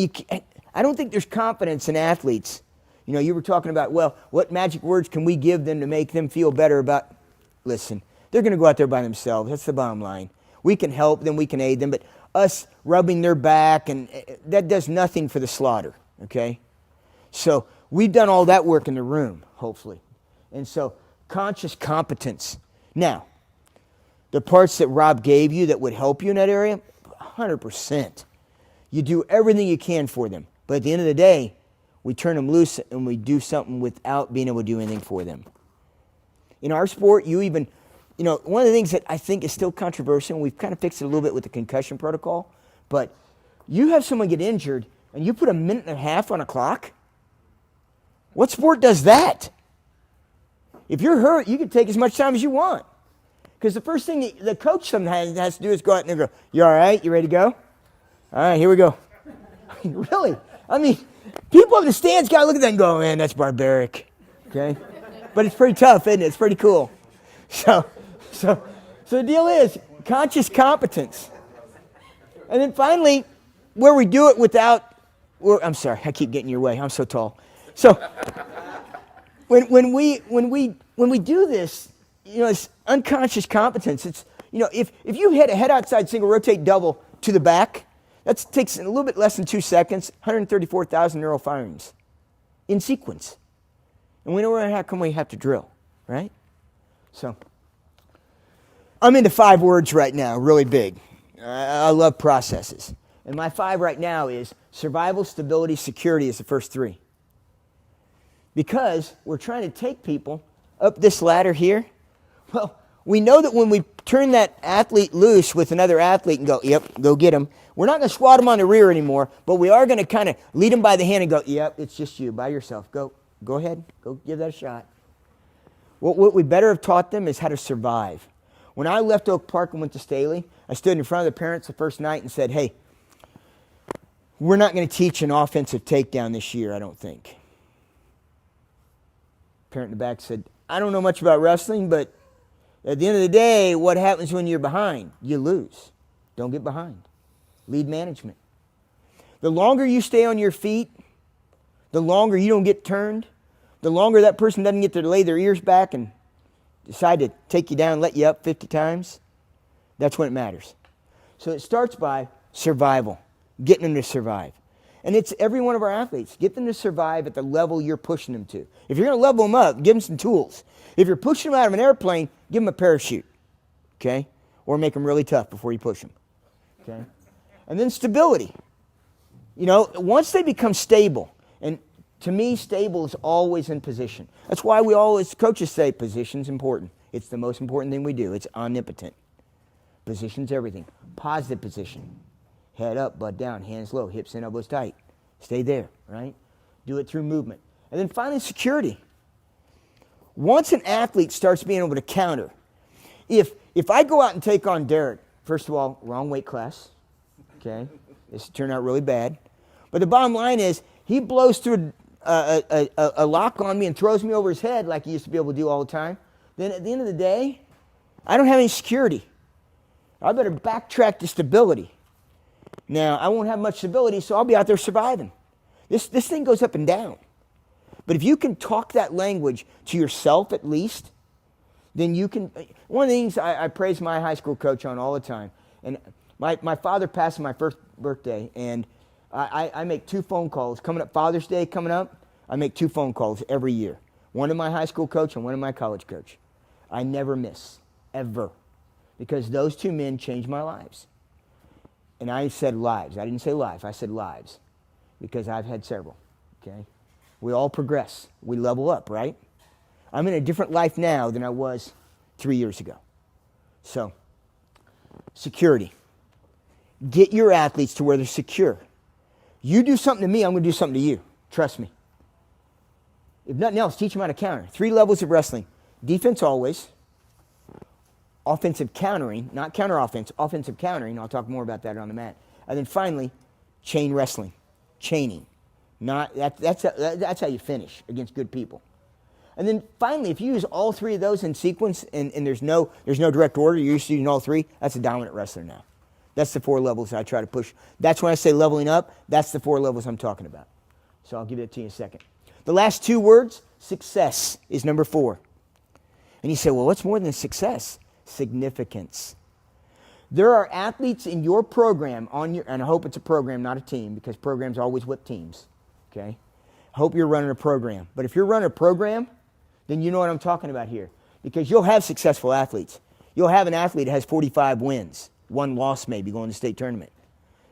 I don't think there's confidence in athletes. You know, you were talking about, well, what magic words can we give them to make them feel better about... Listen, they're going to go out there by themselves. That's the bottom line. We can help them, we can aid them, but us rubbing their back, and that does nothing for the slaughter, okay? So we've done all that work in the room, hopefully. And so conscious competence. Now, the parts that Rob gave you that would help you in that area, 100%. You do everything you can for them. But at the end of the day, we turn them loose and we do something without being able to do anything for them. In our sport, one of the things that I think is still controversial, and we've kind of fixed it a little bit with the concussion protocol, but you have someone get injured and you put a minute and a half on a clock? What sport does that? If you're hurt, you can take as much time as you want. Because the first thing the coach sometimes has to do is go out and go, you all right? You ready to go? All right, here we go. Really? I mean, people in the stands got to look at that and go, man, that's barbaric. Okay? But it's pretty tough, isn't it? It's pretty cool. So the deal is conscious competence. And then finally, where we do it without, I'm sorry, I keep getting in your way. I'm so tall. So when we do this, it's unconscious competence. It's, if you hit a head outside single rotate double to the back, that takes a little bit less than 2 seconds, 134,000 neural firings in sequence. And we know how come we have to drill, right? So I'm into 5 words right now, really big. I love processes. And my 5 right now is survival, stability, security is the first 3. Because we're trying to take people up this ladder here. Well, we know that when we turn that athlete loose with another athlete and go, yep, go get him, we're not going to swat him on the rear anymore, but we are going to kind of lead him by the hand and go, yep, it's just you, by yourself. Go ahead, go give that a shot. What we better have taught them is how to survive. When I left Oak Park and went to Staley, I stood in front of the parents the first night and said, hey, we're not going to teach an offensive takedown this year, I don't think. Parent in the back said, I don't know much about wrestling, but at the end of the day, what happens when you're behind? You lose. Don't get behind. Lead management. The longer you stay on your feet, the longer you don't get turned, the longer that person doesn't get to lay their ears back and decide to take you down and let you up 50 times, that's when it matters. So it starts by survival, getting them to survive. And it's every one of our athletes. Get them to survive at the level you're pushing them to. If you're going to level them up, give them some tools. If you're pushing them out of an airplane, give them a parachute, okay? Or make them really tough before you push them, okay? And then stability. Once they become stable, and to me, stable is always in position. That's why we always, coaches say position's important. It's the most important thing we do. It's omnipotent. Position's everything. Positive position. Head up, butt down, hands low, hips in, elbows tight. Stay there, right? Do it through movement. And then finally, security. Once an athlete starts being able to counter, if I go out and take on Derek, first of all, wrong weight class, okay? This turned out really bad. But the bottom line is, he blows through a lock on me and throws me over his head like he used to be able to do all the time. Then at the end of the day, I don't have any security. I better backtrack to stability. Now, I won't have much stability, so I'll be out there surviving. This thing goes up and down. But if you can talk that language to yourself at least, then you can... One of the things I praise my high school coach on all the time, and my father passed on my first birthday, and I make 2 phone calls. Coming up, Father's Day coming up, I make 2 phone calls every year. One to my high school coach and one to my college coach. I never miss, ever. Because those 2 men changed my lives. And I said lives. I didn't say life. I said lives. Because I've had several. Okay? We all progress. We level up, right? I'm in a different life now than I was 3 years ago. So, security. Get your athletes to where they're secure. You do something to me, I'm going to do something to you. Trust me. If nothing else, teach them how to counter. 3 levels of wrestling. Defense always. Offensive countering, not counter offense, offensive countering. I'll talk more about that on the mat. And then finally, chain wrestling. Chaining. That's how you finish against good people. And then finally, if you use all 3 of those in sequence and there's no direct order, you're using all 3, that's a dominant wrestler now. That's the 4 levels I try to push. That's when I say leveling up, that's the 4 levels I'm talking about. So I'll give it to you in a second. The last 2 words, success, is number 4. And you say, well, what's more than success? Significance. There are athletes in your program, and I hope it's a program, not a team, because programs always whip teams. Okay? I hope you're running a program. But if you're running a program, then you know what I'm talking about here. Because you'll have successful athletes. You'll have an athlete that has 45 wins, 1 loss maybe going to state tournament.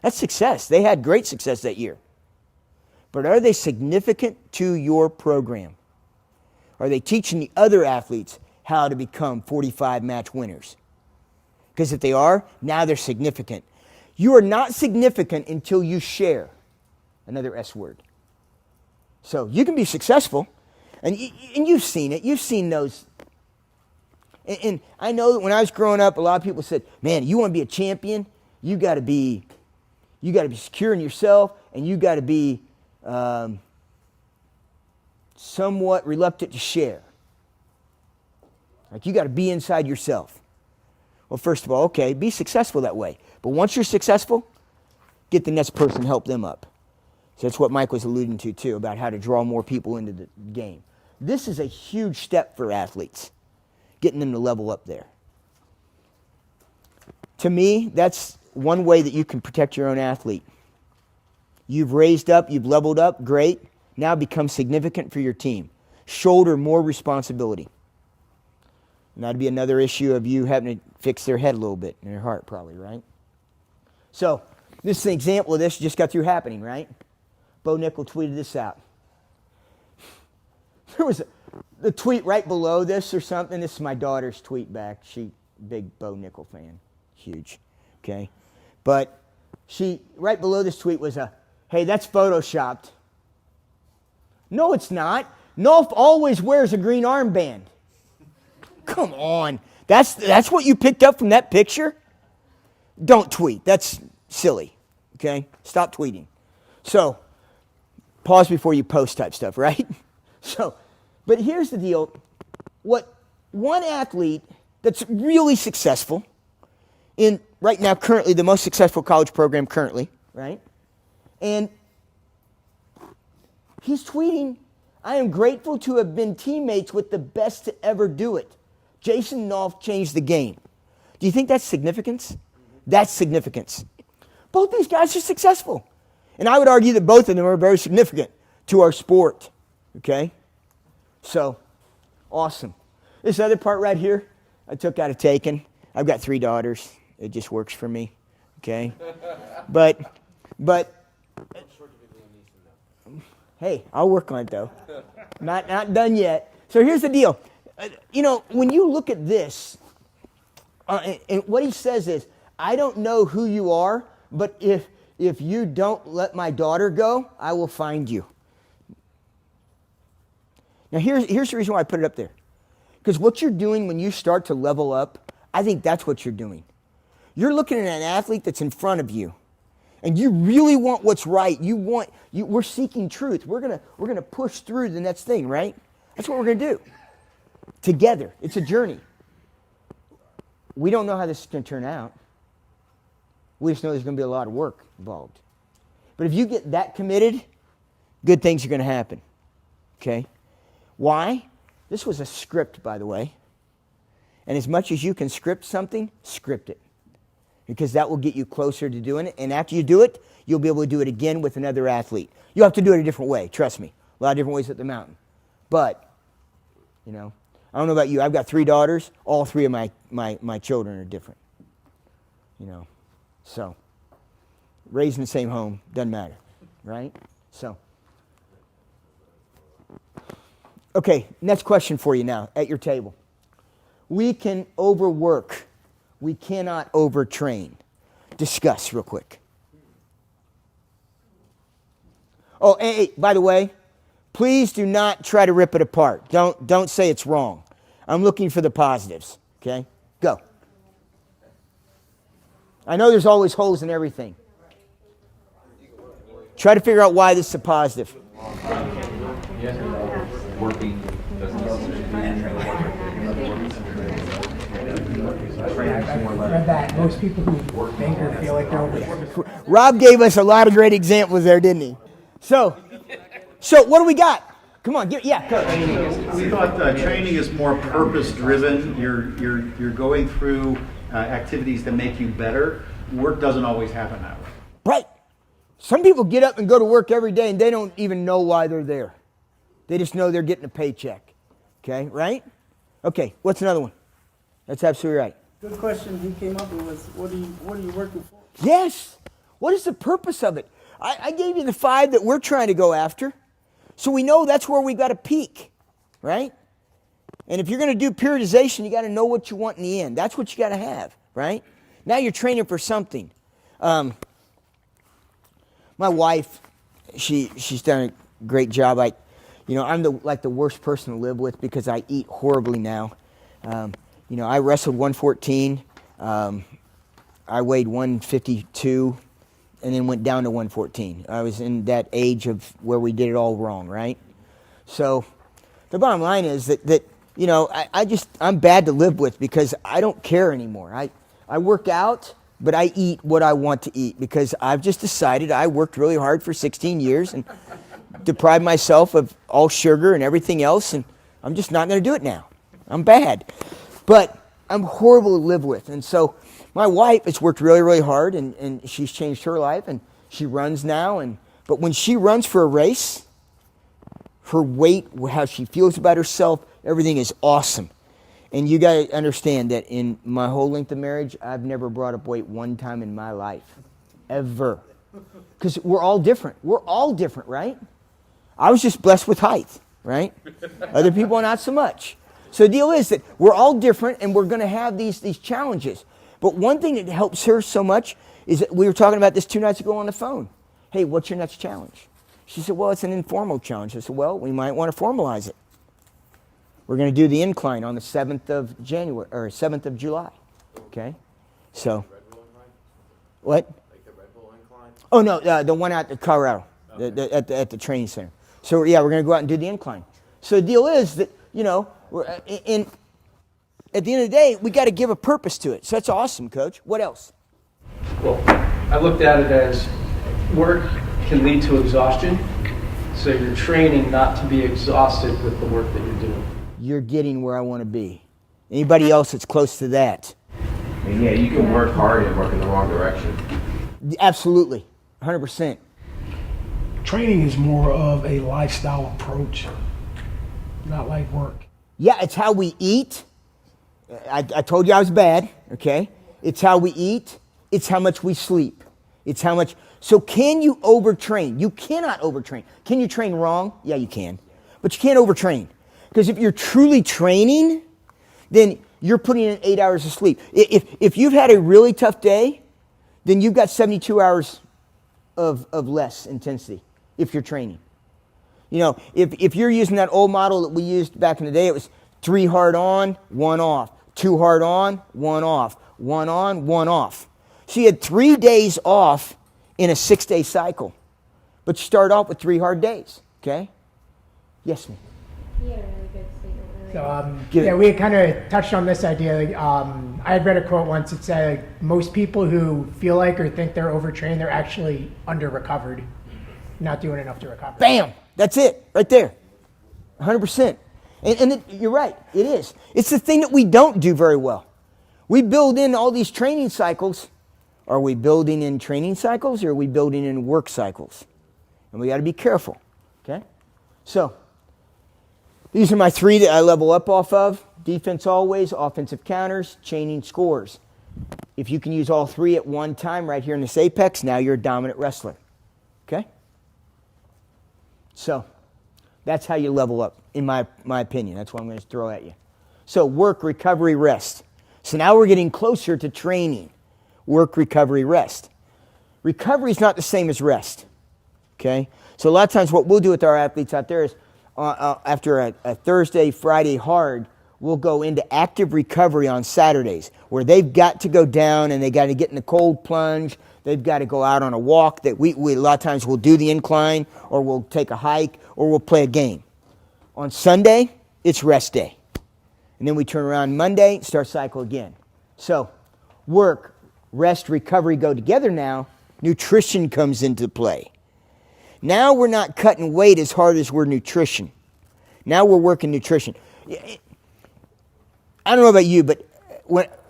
That's success. They had great success that year. But are they significant to your program? Are they teaching the other athletes how to become 45 match winners? Because if they are, now they're significant. You are not significant until you share. Another S word. So you can be successful, and you've seen it. You've seen those. And I know that when I was growing up, a lot of people said, man, you want to be a champion? You got to be secure in yourself, and you got to be somewhat reluctant to share. Like you got to be inside yourself. Well, first of all, okay, be successful that way. But once you're successful, get the next person, help them up. So that's what Mike was alluding to too, about how to draw more people into the game. This is a huge step for athletes, getting them to level up there. To me, that's one way that you can protect your own athlete. You've raised up, you've leveled up, great. Now become significant for your team. Shoulder more responsibility. And that'd be another issue of you having to fix their head a little bit, and their heart probably, right? So, this is an example of this just got through happening, right? Bo Nickel tweeted this out. There was the tweet right below this or something. This is my daughter's tweet back. She, big Bo Nickel fan. Huge, okay? But she, right below this tweet was hey, that's photoshopped. No, it's not. Nolf always wears a green armband. Come on. That's what you picked up from that picture? Don't tweet. That's silly, okay? Stop tweeting. So, pause before you post type stuff, right? So, but here's the deal. What one athlete that's really successful in right now currently the most successful college program currently, right? And he's tweeting, I am grateful to have been teammates with the best to ever do it. Jason Nolf changed the game. Do you think that's significance? That's significance. Both these guys are successful. And I would argue that both of them are very significant to our sport. Okay? So, awesome. This other part right here, I took out of Taken. I've got 3 daughters. It just works for me. Okay? But, hey, I'll work on it though. Not done yet. So here's the deal. When you look at this, and what he says is, I don't know who you are, but if you don't let my daughter go, I will find you. Now here's the reason why I put it up there. Because what you're doing when you start to level up, I think that's what you're doing. You're looking at an athlete that's in front of you, and you really want what's right. We're seeking truth. We're gonna push through the next thing, right? That's what we're gonna do. Together. It's a journey. We don't know how this is going to turn out. We just know there's going to be a lot of work involved. But if you get that committed, good things are going to happen. Okay? Why? This was a script, by the way. And as much as you can script something, script it. Because that will get you closer to doing it. And after you do it, you'll be able to do it again with another athlete. You'll have to do it a different way. Trust me. A lot of different ways at the mountain. But, I don't know about you. I've got 3 daughters. All 3 of my children are different. So raised in the same home doesn't matter, right? So, okay. Next question for you now at your table. We can overwork We cannot overtrain. Discuss real quick. Oh, hey, by the way, please do not try to rip it apart. Don't say it's wrong. I'm looking for the positives, okay? Go. I know there's always holes in everything. Try to figure out why this is a positive. Working I've read that most people who think or feel like they're over. Rob gave us a lot of great examples there, didn't he? So what do we got? Come on, yeah, Coach. We thought training is more purpose-driven. You're going through activities that make you better. Work doesn't always happen that way. Right. Some people get up and go to work every day and they don't even know why they're there. They just know they're getting a paycheck. Okay, right? Okay, what's another one? That's absolutely right. Good question he came up with was, what are you working for? Yes. What is the purpose of it? I gave you the 5 that we're trying to go after. So we know that's where we got to peak, right? And if you're going to do periodization, you got to know what you want in the end. That's what you got to have, right? Now you're training for something. My wife, she's done a great job. I'm the worst person to live with because I eat horribly now. I wrestled 114. I weighed 152 and then went down to 114. I was in that age of where we did it all wrong, right? So the bottom line is that I'm bad to live with because I don't care anymore. I work out, but I eat what I want to eat because I've just decided I worked really hard for 16 years and deprived myself of all sugar and everything else, and I'm just not going to do it now. I'm bad. But I'm horrible to live with. And so my wife has worked really, really hard, and she's changed her life, and she runs now. But when she runs for a race, her weight, how she feels about herself, everything is awesome. And you got to understand that in my whole length of marriage, I've never brought up weight one time in my life. Ever. Because we're all different. We're all different, right? I was just blessed with height, right? Other people not so much. So the deal is that we're all different and we're going to have these challenges. But one thing that helps her so much is that we were talking about this 2 nights ago on the phone. Hey, what's your next challenge? She said, well, it's an informal challenge. I said, well, we might want to formalize it. We're going to do the incline on the 7th of January or 7th of July. Okay? So. What? Like the Red Bull incline? Oh, no, the one out in Colorado at the training center. So, yeah, we're going to go out and do the incline. So the deal is that, at the end of the day, we got to give a purpose to it. So that's awesome, Coach. What else? Well, I looked at it as work can lead to exhaustion. So you're training not to be exhausted with the work that you're doing. You're getting where I want to be. Anybody else that's close to that? I mean, yeah, you can work hard and work in the wrong direction. Absolutely. 100%. Training is more of a lifestyle approach, not like work. Yeah, it's how we eat. I told you I was bad, okay? It's how we eat. It's how much we sleep. It's how much. So can you overtrain? You cannot overtrain. Can you train wrong? Yeah, you can. But you can't overtrain. Because if you're truly training, then you're putting in 8 hours of sleep. If you've had a really tough day, then you've got 72 hours of less intensity if you're training. If you're using that old model that we used back in the day, it was 3 hard on, 1 off. 2 hard on, 1 off. 1 on, 1 off. So you had 3 days off in a 6-day cycle. But you start off with 3 hard days, okay? Yes, ma'am. You had a really good statement. So, we kind of touched on this idea. I had read a quote once that said, most people who feel like or think they're overtrained, they're actually under-recovered, not doing enough to recover. Bam! That's it, right there. 100%. And you're right, it is. It's the thing that we don't do very well. We build in all these training cycles. Are we building in training cycles or are we building in work cycles? And we got to be careful, okay? So, these are my 3 that I level up off of. Defense always, offensive counters, chaining scores. If you can use all 3 at one time right here in this apex, now you're a dominant wrestler, okay? So, that's how you level up, in my opinion. That's what I'm going to throw at you. So, work, recovery, rest. So now we're getting closer to training. Work, recovery, rest. Recovery is not the same as rest. Okay? So a lot of times what we'll do with our athletes out there is after a Thursday, Friday hard, we'll go into active recovery on Saturdays where they've got to go down and they got to get in the cold plunge. They've got to go out on a walk that we a lot of times we'll do the incline or we'll take a hike or we'll play a game. On Sunday, it's rest day. And then we turn around Monday, start cycle again. So work, rest, recovery go together now. Nutrition comes into play. Now we're not cutting weight as hard as we're nutrition. Now we're working nutrition. I don't know about you, but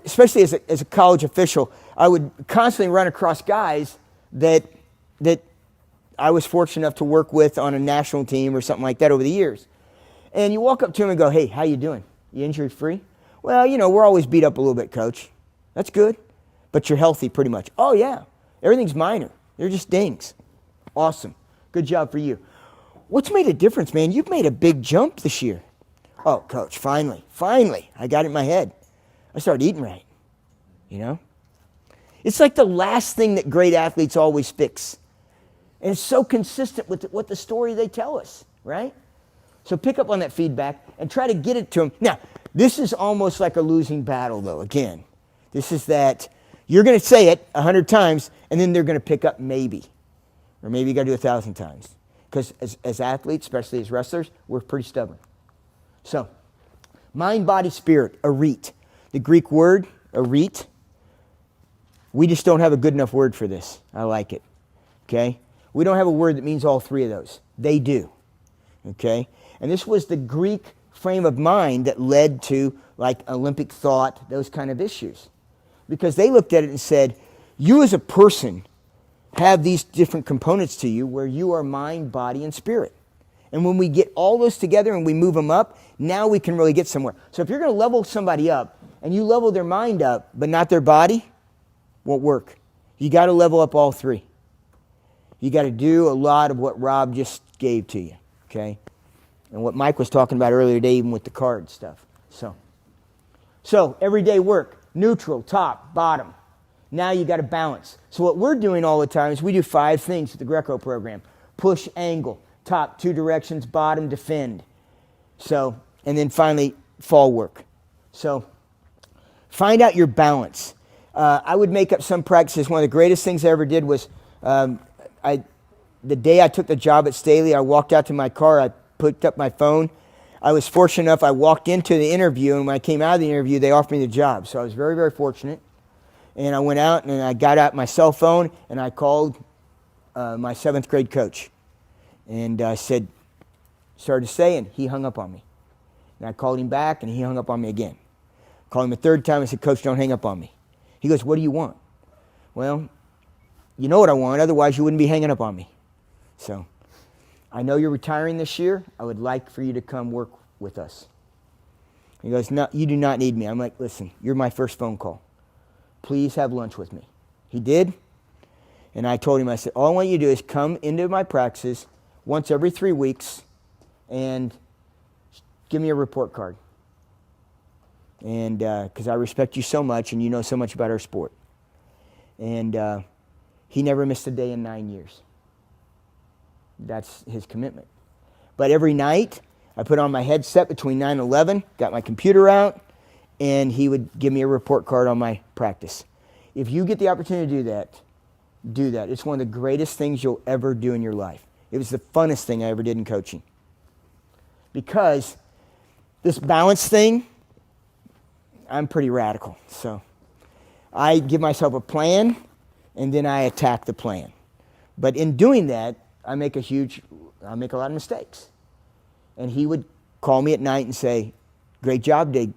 especially as a college official, I would constantly run across guys that I was fortunate enough to work with on a national team or something like that over the years. And you walk up to him and go, "Hey, how you doing? You injury free?" "Well, we're always beat up a little bit, coach." "That's good, but you're healthy pretty much." "Oh yeah, everything's minor. They're just dings." "Awesome. Good job for you. What's made a difference, man? You've made a big jump this year." "Oh, coach, finally, I got it in my head. I started eating right." It's like the last thing that great athletes always fix. And it's so consistent with what the story they tell us, right? So pick up on that feedback and try to get it to them. Now, this is almost like a losing battle, though, again. This is that you're going to say it 100 times, and then they're going to pick up maybe. Or maybe you got to do 1,000 times. Because as athletes, especially as wrestlers, we're pretty stubborn. So, mind, body, spirit, arete. The Greek word, arete, we just don't have a good enough word for this. I like it. Okay? We don't have a word that means all three of those. They do. Okay? And this was the Greek frame of mind that led to like Olympic thought, those kind of issues. Because they looked at it and said, you as a person have these different components to you where you are mind, body, and spirit. And when we get all those together and we move them up, now we can really get somewhere. So if you're going to level somebody up and you level their mind up but not their body, won't work. You got to level up all three. You got to do a lot of what Rob just gave to you, okay? And what Mike was talking about earlier today, even with the card stuff. So everyday work, neutral, top, bottom. Now you got to balance. So what we're doing all the time is we do 5 things with the Greco program. Push, angle, top, 2 directions, bottom, defend. So, and then finally, fall work. So find out your balance. I would make up some practices. One of the greatest things I ever did was the day I took the job at Staley, I walked out to my car, I picked up my phone. I was fortunate enough, I walked into the interview, and when I came out of the interview, they offered me the job. So I was very, very fortunate. And I went out, and I got out my cell phone, and I called my 7th grade coach. And I started to say, and he hung up on me. And I called him back, and he hung up on me again. Called him a 3rd time, I said, "Coach, don't hang up on me." He goes, "What do you want?" "Well, you know what I want, otherwise you wouldn't be hanging up on me. So, I know you're retiring this year. I would like for you to come work with us." He goes, "No, you do not need me." I'm like, "Listen, you're my first phone call. Please have lunch with me." He did. And I told him, I said, "All I want you to do is come into my practices once every 3 weeks and give me a report card. And because I respect you so much and you know so much about our sport." And he never missed a day in 9 years. That's his commitment. But every night, I put on my headset between 9 and 11, got my computer out, and he would give me a report card on my practice. If you get the opportunity to do that, do that. It's one of the greatest things you'll ever do in your life. It was the funnest thing I ever did in coaching. Because this balance thing, I'm pretty radical. So I give myself a plan, and then I attack the plan. But in doing that, I make a lot of mistakes. And he would call me at night and say, "Great job, Dig.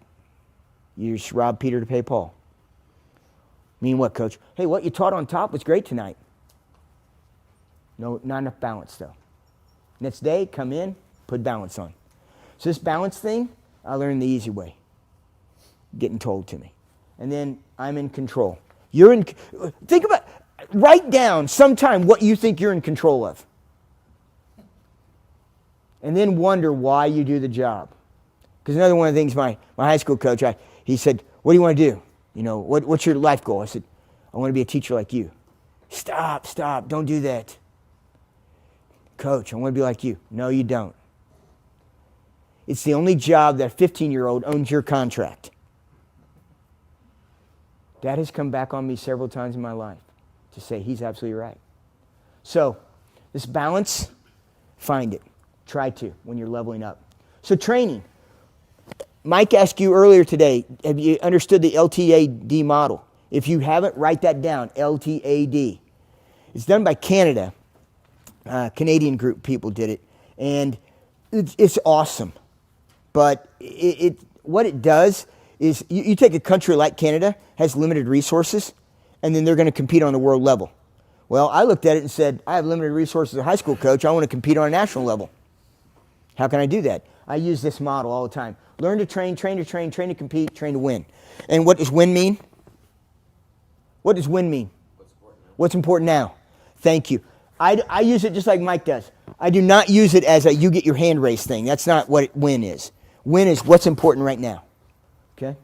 You just robbed Peter to pay Paul." "Mean what, Coach?" "Hey, what you taught on top was great tonight." "No, not enough balance, though." Next day, come in, put balance on. So this balance thing, I learned the easy way. Getting told to me. And then I'm in control. Write down sometime what you think you're in control of. And then wonder why you do the job. Because another one of the things my high school coach, he said, "What do you want to do?" What's your life goal? I said, I want to be a teacher like you. Stop, don't do that. Coach, I want to be like you. No, you don't. It's the only job that a 15-year-old owns your contract. That has come back on me several times in my life to say he's absolutely right. So, this balance, find it. Try to when you're leveling up. So training. Mike asked you earlier today, have you understood the LTAD model? If you haven't, write that down, LTAD. It's done by Canada. Canadian group people did it. And it's awesome. But what it does is you take a country like Canada, has limited resources, and then they're going to compete on the world level. Well, I looked at it and said, I have limited resources as a high school coach. I want to compete on a national level. How can I do that? I use this model all the time. Learn to train, train to train, train to compete, train to win. And what does win mean? What does win mean? What's important now? Thank you. I use it just like Mike does. I do not use it as a you get your hand raised thing. That's not what win is. Win is what's important right now. Okay?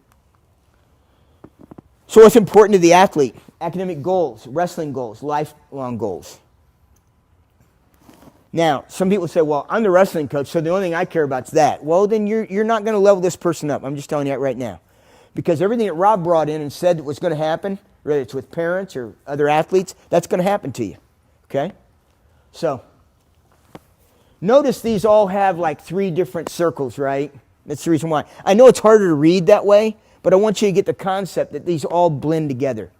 So what's important to the athlete? Academic goals, wrestling goals, lifelong goals. Now, some people say, well, I'm the wrestling coach, so the only thing I care about is that. Well, then you're not going to level this person up. I'm just telling you that right now. Because everything that Rob brought in and said that was going to happen, whether it's with parents or other athletes, that's going to happen to you. Okay? So, notice these all have like 3 different circles, right? That's the reason why. I know it's harder to read that way, but I want you to get the concept that these all blend together.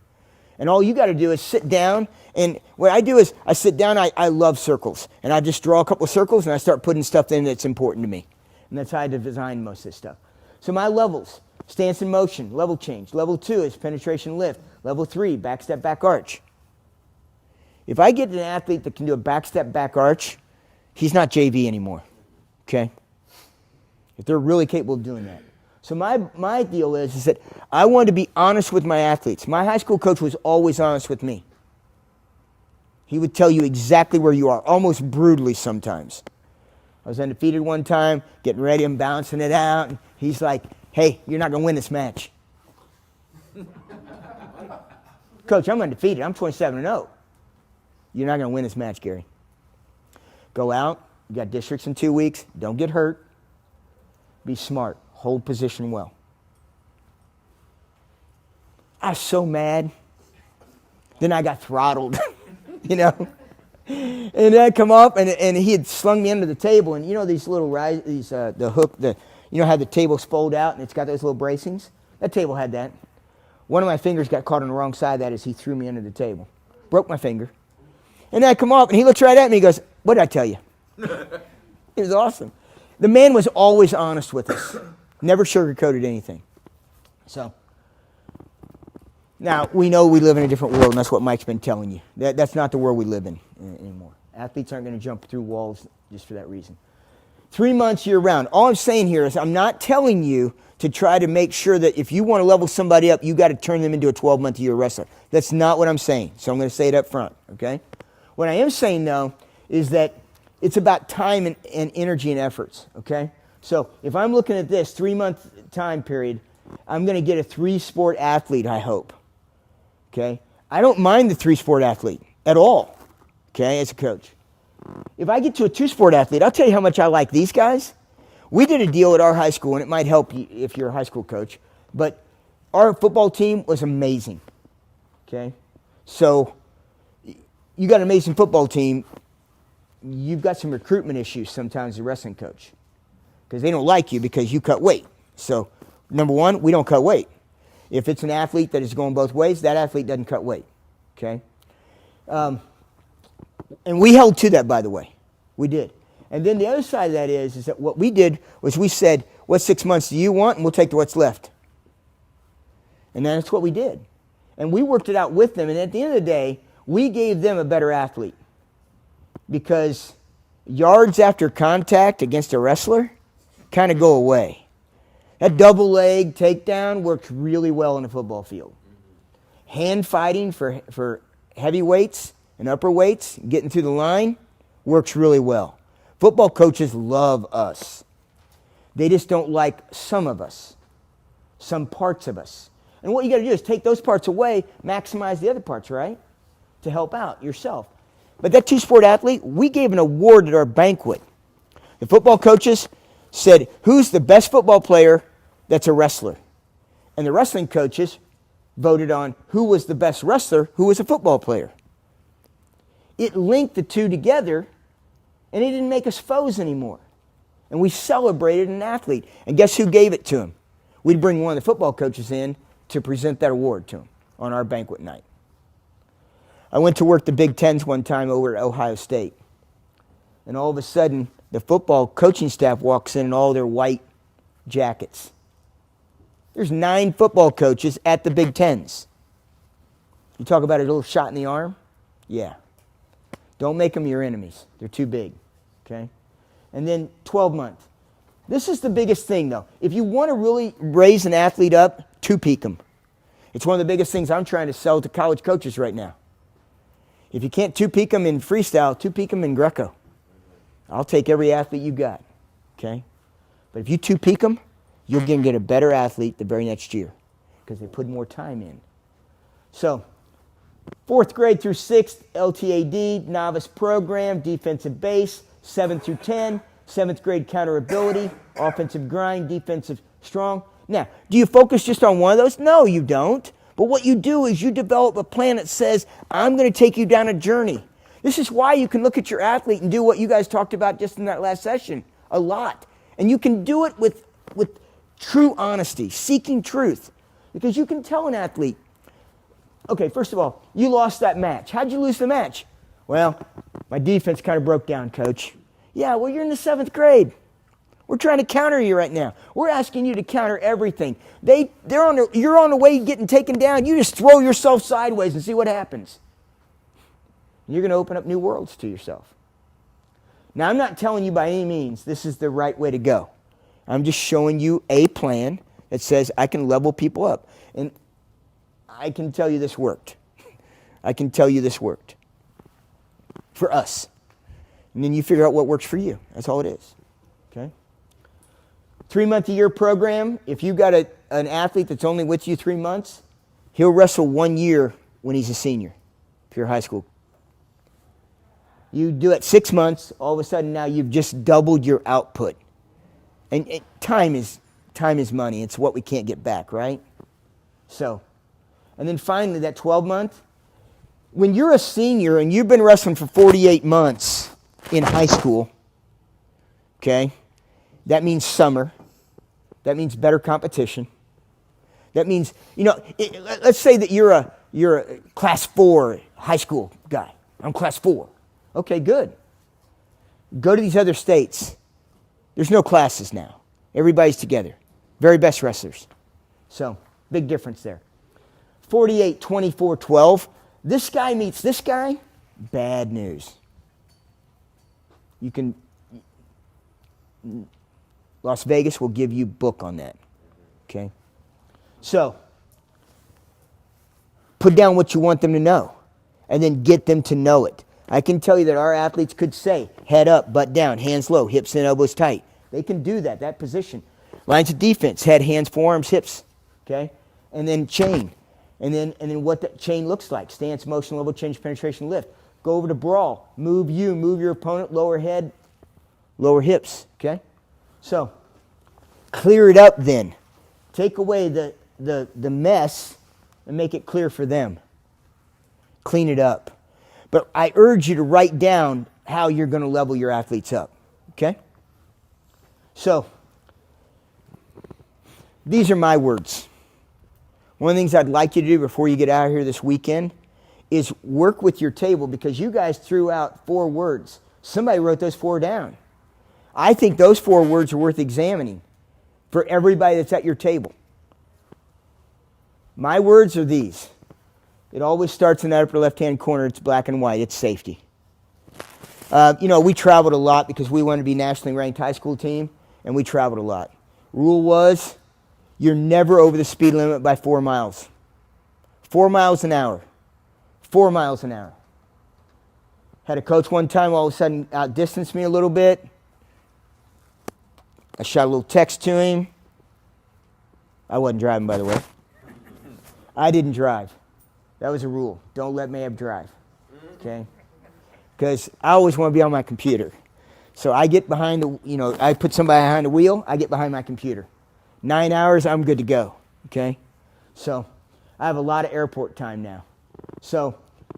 And all you got to do is sit down, and what I do is I sit down, I love circles, and I just draw a couple of circles, and I start putting stuff in that's important to me. And that's how I design most of this stuff. So my levels, stance and motion, level change. Level 2 is penetration lift. Level 3, back step, back arch. If I get an athlete that can do a back step, back arch, he's not JV anymore, okay? If they're really capable of doing that. So my deal is that I want to be honest with my athletes. My high school coach was always honest with me. He would tell you exactly where you are, almost brutally sometimes. I was undefeated one time, getting ready and bouncing it out. And he's like, hey, you're not going to win this match. Coach, I'm undefeated. I'm 27-0. You're not going to win this match, Gary. Go out. You got districts in 2 weeks. Don't get hurt. Be smart. Hold position well. I was so mad. Then I got throttled, you know. And then I come up, and he had slung me under the table. And you know these little the hook, you know how the tables fold out, and it's got those little bracings? That table had that. One of my fingers got caught on the wrong side of that as he threw me under the table. Broke my finger. And then I come up, and he looks right at me. He goes, what did I tell you? It was awesome. The man was always honest with us. Never sugarcoated anything. So, now, we know we live in a different world, and that's what Mike's been telling you. That's not the world we live in anymore. Athletes aren't going to jump through walls just for that reason. 3 months year-round. All I'm saying here is I'm not telling you to try to make sure that if you want to level somebody up, you got to turn them into a 12-month-a-year wrestler. That's not what I'm saying, so I'm going to say it up front, okay? What I am saying, though, is that it's about time and energy and efforts, okay? So if I'm looking at this 3-month time period, I'm going to get a 3-sport athlete, I hope, okay? I don't mind the 3-sport athlete at all, okay, as a coach. If I get to a 2-sport athlete, I'll tell you how much I like these guys. We did a deal at our high school, and it might help you if you're a high school coach, but our football team was amazing, okay? So you got an amazing football team. You've got some recruitment issues sometimes as a wrestling coach because they don't like you because you cut weight. So, number one, we don't cut weight. If it's an athlete that is going both ways, that athlete doesn't cut weight, okay? And we held to that, by the way. We did. And then the other side of that is that what we did was we said, what 6 months do you want? And we'll take what's left. And that's what we did. And we worked it out with them. And at the end of the day, we gave them a better athlete. Because yards after contact against a wrestler kind of go away. That double leg takedown works really well in a football field. Hand fighting for heavyweights and upper weights, getting through the line, works really well. Football coaches love us. They just don't like some of us, some parts of us. And what you got to do is take those parts away, maximize the other parts, right? To help out yourself. But that two-sport athlete, we gave an award at our banquet. The football coaches said, who's the best football player that's a wrestler? And the wrestling coaches voted on who was the best wrestler who was a football player. It linked the two together, and it didn't make us foes anymore. And we celebrated an athlete. And guess who gave it to him? We'd bring one of the football coaches in to present that award to him on our banquet night. I went to work the Big Tens one time over at Ohio State. And all of a sudden, the football coaching staff walks in all their white jackets. There's 9 football coaches at the Big Tens. You talk about a little shot in the arm? Yeah. Don't make them your enemies. They're too big. Okay? And then 12 months. This is the biggest thing, though. If you want to really raise an athlete up, two-peak them. It's one of the biggest things I'm trying to sell to college coaches right now. If you can't two-peak them in freestyle, two-peak them in Greco. I'll take every athlete you got. Okay? But if you two-peak them, you're going to get a better athlete the very next year because they put more time in. So, 4th grade through 6th, LTAD, novice program, defensive base, 7th through 10, 7th grade counter ability, offensive grind, defensive strong. Now, do you focus just on one of those? No, you don't. But what you do is you develop a plan that says, I'm going to take you down a journey. This is why you can look at your athlete and do what you guys talked about just in that last session a lot. And you can do it with true honesty, seeking truth. Because you can tell an athlete, okay, first of all, you lost that match. How'd you lose the match? Well, my defense kind of broke down, coach. Yeah, well, you're in the 7th grade. We're trying to counter you right now. We're asking you to counter everything. You're on the way getting taken down. You just throw yourself sideways and see what happens. You're going to open up new worlds to yourself. Now, I'm not telling you by any means this is the right way to go. I'm just showing you a plan that says I can level people up. And I can tell you this worked. I can tell you this worked. For us. And then you figure out what works for you. That's all it is. Okay? 3-month-a-year program. If you've got an athlete that's only with you 3 months, he'll wrestle 1 year when he's a senior, if you're high school. You do it 6 months, all of a sudden now you've just doubled your output. And time is money. It's what we can't get back, right? So, and then finally that 12-month, when you're a senior and you've been wrestling for 48 months in high school, okay, that means summer. That means better competition. That means, let's say that you're a class 4 high school guy. I'm class 4. Okay, good. Go to these other states. There's no classes now. Everybody's together. Very best wrestlers. So, big difference there. 48, 24, 12. This guy meets this guy. Bad news. Las Vegas will give you book on that. Okay? So, put down what you want them to know. And then get them to know it. I can tell you that our athletes could say, head up, butt down, hands low, hips and elbows tight. They can do that position. Lines of defense, head, hands, forearms, hips. Okay? And then chain. And then what that chain looks like. Stance, motion, level change, penetration, lift. Go over to brawl. Move your opponent, lower head, lower hips. Okay? So, clear it up then. Take away the mess and make it clear for them. Clean it up. But I urge you to write down how you're going to level your athletes up. Okay? So, these are my words. One of the things I'd like you to do before you get out of here this weekend is work with your table, because you guys threw out 4 words. Somebody wrote those 4 down. I think those 4 words are worth examining for everybody that's at your table. My words are these. It always starts in that upper left-hand corner. It's black and white. It's safety. We traveled a lot because we wanted to be nationally ranked high school team, and we traveled a lot. Rule was, you're never over the speed limit by 4 miles. 4 miles an hour. 4 miles an hour. Had a coach one time all of a sudden outdistanced me a little bit. I shot a little text to him. I wasn't driving, by the way. I didn't drive. That was a rule. Don't let Mayabb drive. Okay? Because I always want to be on my computer. So I get behind the, I put somebody behind the wheel, I get behind my computer. 9 hours, I'm good to go. Okay? So I have a lot of airport time now. So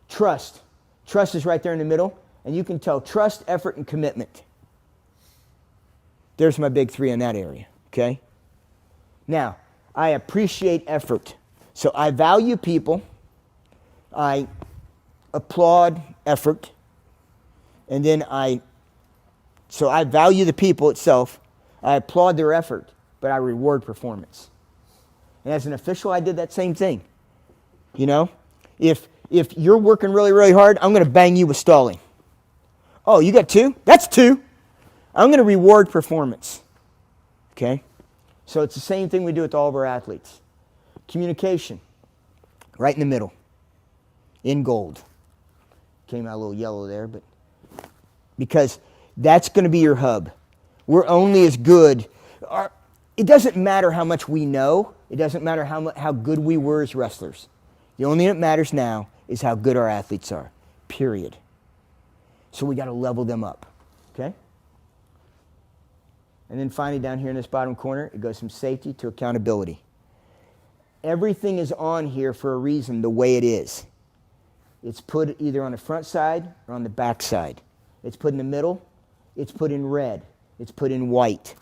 trust. Trust is right there in the middle. And you can tell trust, effort, and commitment. There's my big three in that area. Okay? Now, I appreciate effort. So I value people. I applaud effort. And then I value the people itself. I applaud their effort, but I reward performance. And as an official, I did that same thing. If you're working really, really hard, I'm going to bang you with stalling. Oh, you got 2? That's 2. I'm going to reward performance. Okay? So it's the same thing we do with all of our athletes. Communication, right in the middle, in gold. Came out a little yellow there, but because that's going to be your hub. We're only as good. It doesn't matter how much we know. It doesn't matter how good we were as wrestlers. The only thing that matters now is how good our athletes are, period. So we got to level them up, okay? And then finally down here in this bottom corner, it goes from safety to accountability. Everything is on here for a reason the way it is. It's put either on the front side or on the back side. It's put in the middle. It's put in red. It's put in white.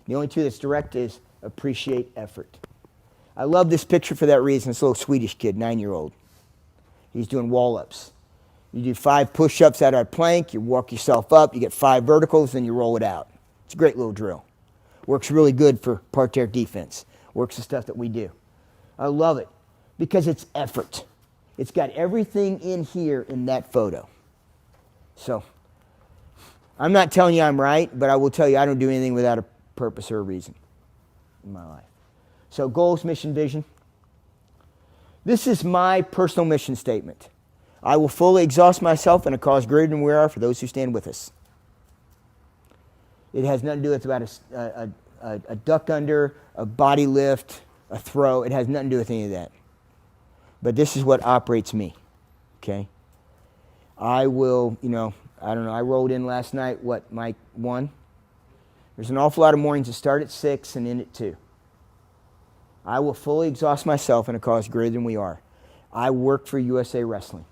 The only two that's direct is appreciate effort. I love this picture for that reason. This little Swedish kid, 9-year-old. He's doing wall-ups. You do 5 push-ups out of a plank. You walk yourself up. You get 5 verticals, then you roll it out. It's a great little drill. Works really good for parterre defense. Works the stuff that we do. I love it because it's effort. It's got everything in here in that photo. So, I'm not telling you I'm right, but I will tell you I don't do anything without a purpose or a reason in my life. So, goals, mission, vision. This is my personal mission statement. I will fully exhaust myself in a cause greater than we are for those who stand with us. It has nothing to do with about a duck under, a body lift, a throw. It has nothing to do with any of that. But this is what operates me, okay? I will, I don't know, I rolled in last night, Mike, 1? There's an awful lot of mornings that start at 6 and end at 2. I will fully exhaust myself in a cause greater than we are. I work for USA Wrestling.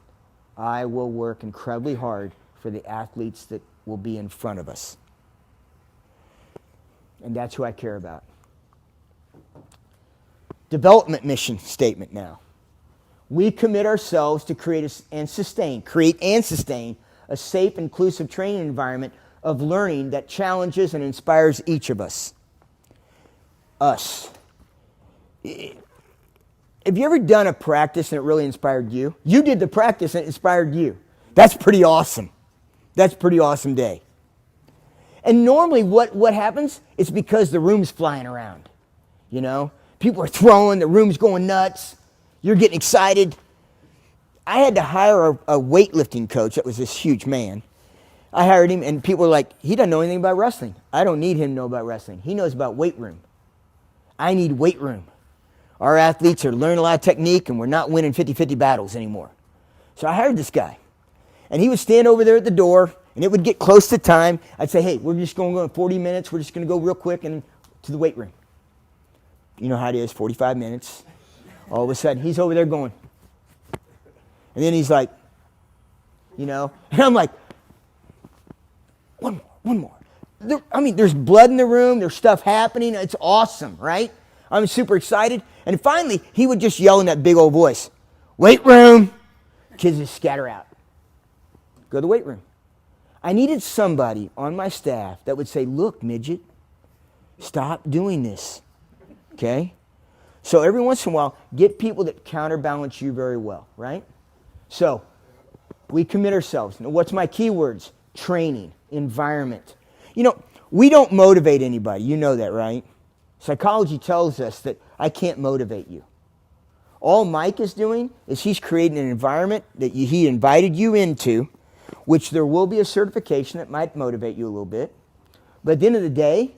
I will work incredibly hard for the athletes that will be in front of us. And that's who I care about. Development mission statement now. We commit ourselves to create and sustain a safe, inclusive training environment of learning that challenges and inspires each of us. Us. Have you ever done a practice and it really inspired you? You did the practice and it inspired you. That's pretty awesome. That's a pretty awesome day. And normally what happens? It's because the room's flying around. People are throwing, the room's going nuts. You're getting excited. I had to hire a weightlifting coach that was this huge man. I hired him, and people were like, he doesn't know anything about wrestling. I don't need him to know about wrestling. He knows about weight room. I need weight room. Our athletes are learning a lot of technique, and we're not winning 50-50 battles anymore. So I hired this guy. And he would stand over there at the door, and it would get close to time. I'd say, hey, we're just going to go in 40 minutes. We're just going to go real quick and to the weight room. You know how it is, 45 minutes. All of a sudden, he's over there going. And then he's like, and I'm like, one more. There's blood in the room. There's stuff happening. It's awesome, right? I'm super excited. And finally, he would just yell in that big old voice, weight room. Kids just scatter out. Go to the weight room. I needed somebody on my staff that would say, look, midget, stop doing this, okay? So every once in a while, get people that counterbalance you very well, right? So we commit ourselves. Now, what's my keywords? Training, environment. We don't motivate anybody. You know that, right? Psychology tells us that I can't motivate you. All Mike is doing is he's creating an environment that he invited you into, which there will be a certification that might motivate you a little bit. But at the end of the day,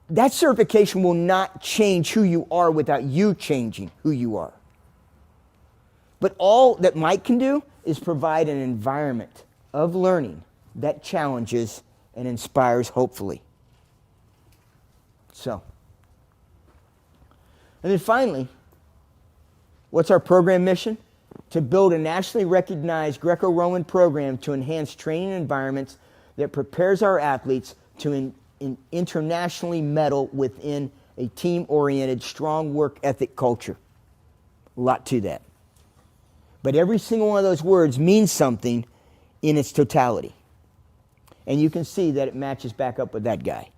that certification will not change who you are without you changing who you are. But all that Mike can do is provide an environment of learning that challenges and inspires, hopefully. So, and then finally, what's our program mission? To build a nationally recognized Greco-Roman program to enhance training environments that prepares our athletes to internationally medal within a team-oriented, strong work ethic culture. A lot to that. But every single one of those words means something in its totality. And you can see that it matches back up with that guy.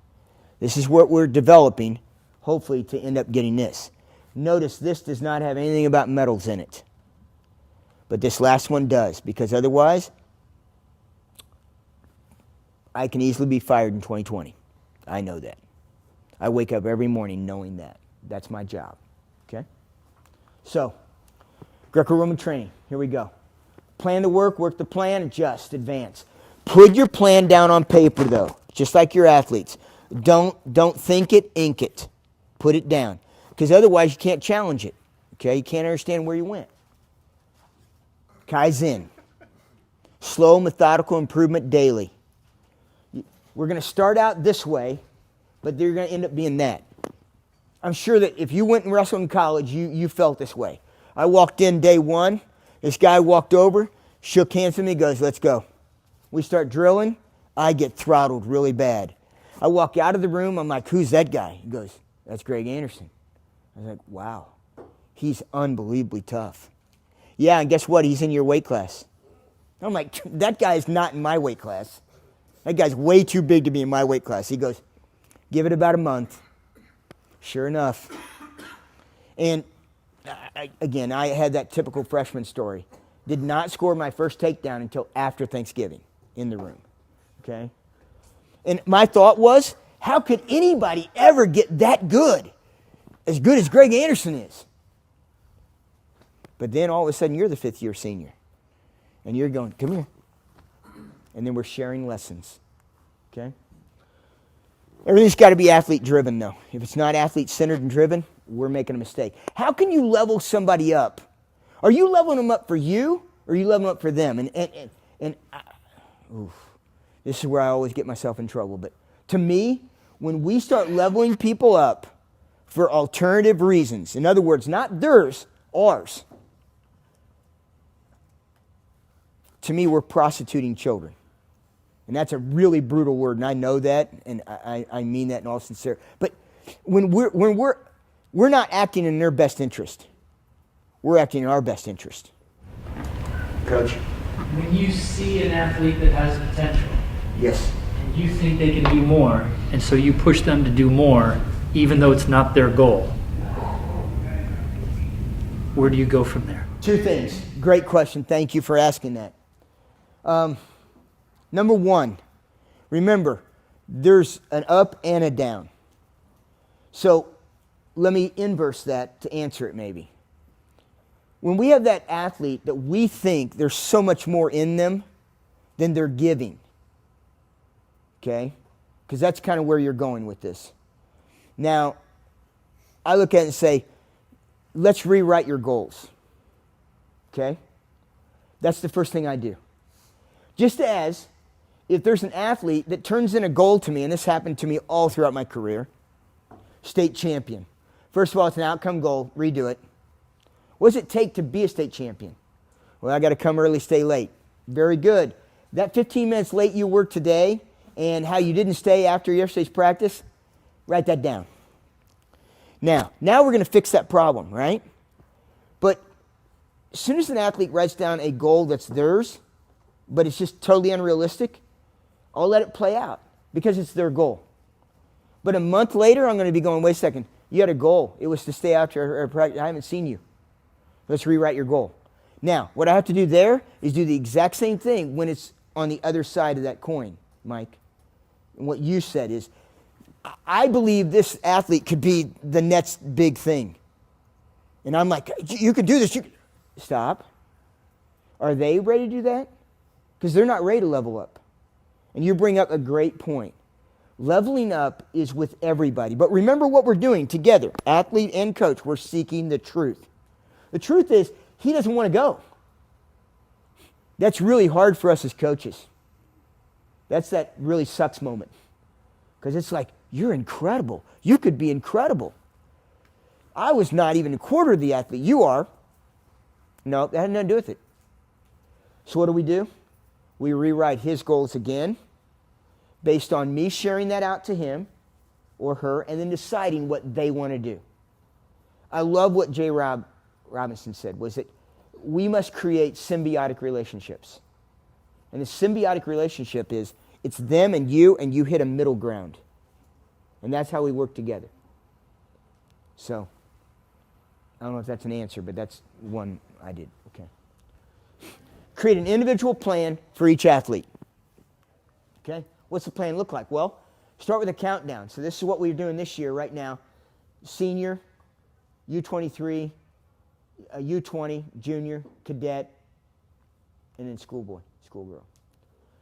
This is what we're developing, hopefully, to end up getting this. Notice this does not have anything about medals in it. But this last one does, because otherwise, I can easily be fired in 2020. I know that. I wake up every morning knowing that. That's my job. Okay? So, Greco-Roman training. Here we go. Plan the work the plan, adjust, advance. Put your plan down on paper, though, just like your athletes. Don't think it, ink it. Put it down. Because otherwise you can't challenge it. Okay? You can't understand where you went. Kaizen. Slow, methodical improvement daily. We're going to start out this way, but they're going to end up being that. I'm sure that if you went and wrestled in college, you felt this way. I walked in day one. This guy walked over, shook hands with me, goes, let's go. We start drilling. I get throttled really bad. I walk out of the room. I'm like, who's that guy? He goes, that's Greg Anderson. I was like, wow, he's unbelievably tough. Yeah, and guess what? He's in your weight class. I'm like, that guy's not in my weight class. That guy's way too big to be in my weight class. He goes, give it about a month. Sure enough. And again, I had that typical freshman story. Did not score my first takedown until after Thanksgiving in the room. Okay? And my thought was, how could anybody ever get that good? As good as Greg Anderson is. But then all of a sudden, you're the fifth-year senior. And you're going, come here. And then we're sharing lessons. Okay? Everything's got to be athlete-driven, though. If it's not athlete-centered and driven, we're making a mistake. How can you level somebody up? Are you leveling them up for you, or are you leveling them up for them? This is where I always get myself in trouble. But to me, when we start leveling people up for alternative reasons, in other words, not theirs, ours, to me, we're prostituting children. And that's a really brutal word, and I know that, and I mean that in all sincerity. But when we're not acting in their best interest, we're acting in our best interest. Coach? When you see an athlete that has potential, Yes. and you think they can do more, and so you push them to do more, even though it's not their goal, where do you go from there? Two things. Great question. Thank you for asking that. Number one, remember, there's an up and a down. So let me inverse that to answer it maybe. When we have that athlete that we think there's so much more in them than they're giving, okay? Because that's kind of where you're going with this. Now, I look at it and say, let's rewrite your goals, okay? That's the first thing I do. Just as if there's an athlete that turns in a goal to me, and this happened to me all throughout my career, state champion. First of all, it's an outcome goal. Redo it. What does it take to be a state champion? Well, I got to come early, stay late. Very good. That 15 minutes late you were today and how you didn't stay after yesterday's practice, write that down. Now we're going to fix that problem, right? But as soon as an athlete writes down a goal that's theirs, but it's just totally unrealistic, I'll let it play out because it's their goal. But a month later, I'm going to be going, wait a second, you had a goal. It was to stay after practice. I haven't seen you. Let's rewrite your goal. Now, what I have to do there is do the exact same thing when it's on the other side of that coin, Mike. And what you said is, I believe this athlete could be the next big thing. And I'm like, you can do this. Stop. Are they ready to do that? Because they're not ready to level up. And you bring up a great point. Leveling up is with everybody. But remember what we're doing together, athlete and coach. We're seeking the truth. The truth is, he doesn't want to go. That's really hard for us as coaches. That's that really sucks moment. Because it's like, you're incredible. You could be incredible. I was not even a quarter of the athlete. You are. No, that had nothing to do with it. So what do? We rewrite his goals again based on me sharing that out to him or her and then deciding what they want to do. I love what J. Robinson said, was that we must create symbiotic relationships. And the symbiotic relationship is, it's them and you hit a middle ground. And that's how we work together. So, I don't know if that's an answer, but that's one I did. Okay. Create an individual plan for each athlete. Okay? What's the plan look like? Well, start with a countdown. So this is what we're doing this year right now. Senior, U23, U20, junior, cadet, and then schoolboy, schoolgirl.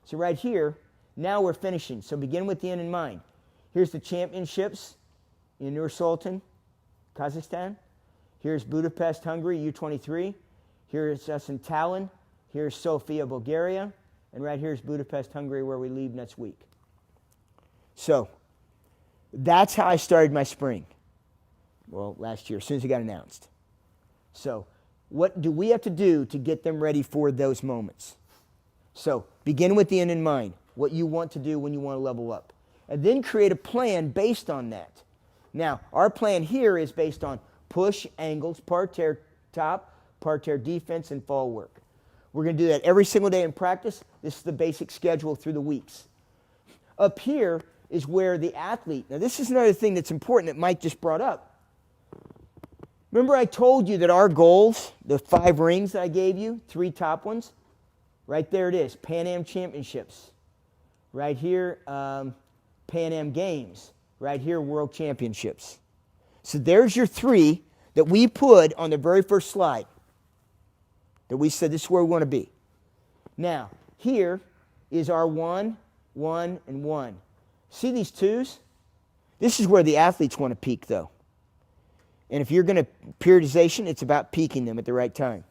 So right here, now we're finishing. So begin with the end in mind. Here's the championships in Nur Sultan, Kazakhstan. Here's Budapest, Hungary, U23. Here's us in Tallinn. Here's Sofia, Bulgaria. And right here's Budapest, Hungary, where we leave next week. So that's how I started my spring. Well, last year, as soon as it got announced. So what do we have to do to get them ready for those moments? So begin with the end in mind, what you want to do when you want to level up. And then create a plan based on that. Now, our plan here is based on push, angles, parterre top, parterre defense, and fall work. We're going to do that every single day in practice. This is the basic schedule through the weeks. Up here is where the athlete, now this is another thing that's important that Mike just brought up. Remember I told you that our goals, the 5 rings that I gave you, 3 top ones? Right there it is, Pan Am Championships. Right here, Pan Am Games. Right here, World Championships. So there's your 3 that we put on the very first slide. That we said this is where we want to be. Now, here is our 1, 1, and 1. See these 2s? This is where the athletes want to peak, though. And if you're going to periodization, it's about peaking them at the right time.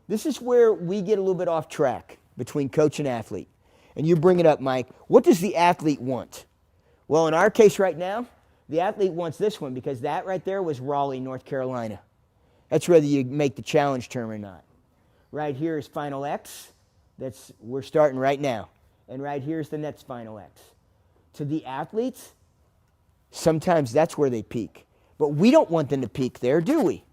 This is where we get a little bit off track between coach and athlete. And you bring it up, Mike. What does the athlete want? Well, in our case right now, the athlete wants this one because that right there was Raleigh, North Carolina. That's whether you make the challenge term or not. Right here is Final X. We're starting right now. And right here is the next Final X. To the athletes, sometimes that's where they peak. But we don't want them to peak there, do we?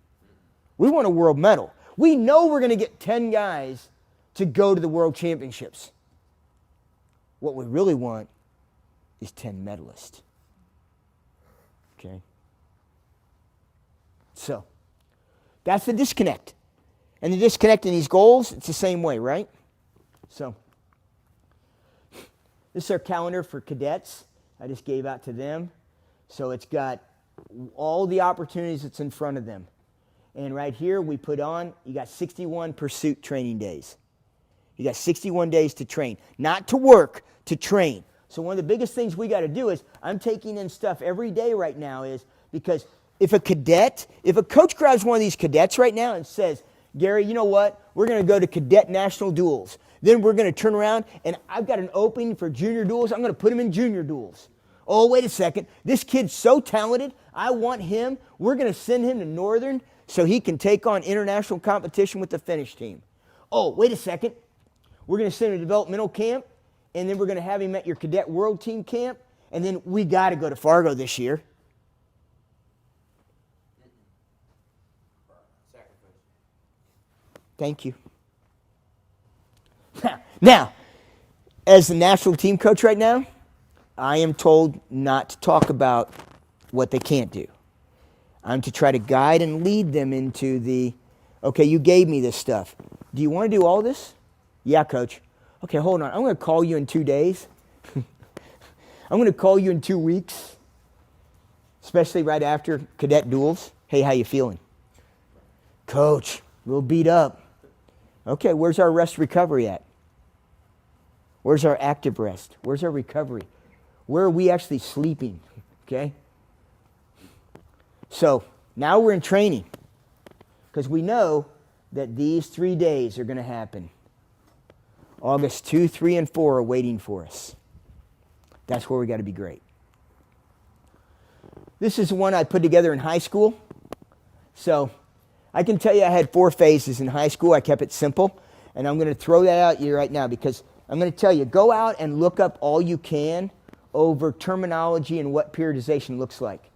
We want a world medal. We know we're going to get 10 guys to go to the world championships. What we really want is 10 medalists. Okay? So, that's the disconnect. And the disconnect in these goals, it's the same way, right? So, this is our calendar for cadets. I just gave out to them. So it's got all the opportunities that's in front of them. And right here we put on, you got 61 pursuit training days. You got 61 days to train. Not to work, to train. So one of the biggest things we got to do is, I'm taking in stuff every day right now is, because if a coach grabs one of these cadets right now and says, Gary, you know what? We're going to go to cadet national duels. Then we're going to turn around and I've got an opening for junior duels. I'm going to put him in junior duels. Oh, wait a second. This kid's so talented. I want him. We're going to send him to Northern so he can take on international competition with the Finnish team. Oh, wait a second. We're going to send him to developmental camp, and then we're going to have him at your cadet world team camp, and then we got to go to Fargo this year. Thank you. Now, as the national team coach right now, I am told not to talk about what they can't do. I'm to try to guide and lead them into the, okay, you gave me this stuff. Do you want to do all this? Yeah, coach. Okay, hold on. I'm going to call you in 2 days. I'm going to call you in 2 weeks, especially right after cadet duels. Hey, how you feeling? Coach, a little beat up. Okay, where's our rest recovery at? Where's our active rest? Where's our recovery? Where are we actually sleeping? Okay? So now we're in training because we know that these 3 days are going to happen. August 2, 3, and 4 are waiting for us. That's where we got to be great. This is one I put together in high school. So I can tell you I had 4 phases in high school. I kept it simple. And I'm going to throw that out you right now because I'm going to tell you, go out and look up all you can over terminology and what periodization looks like.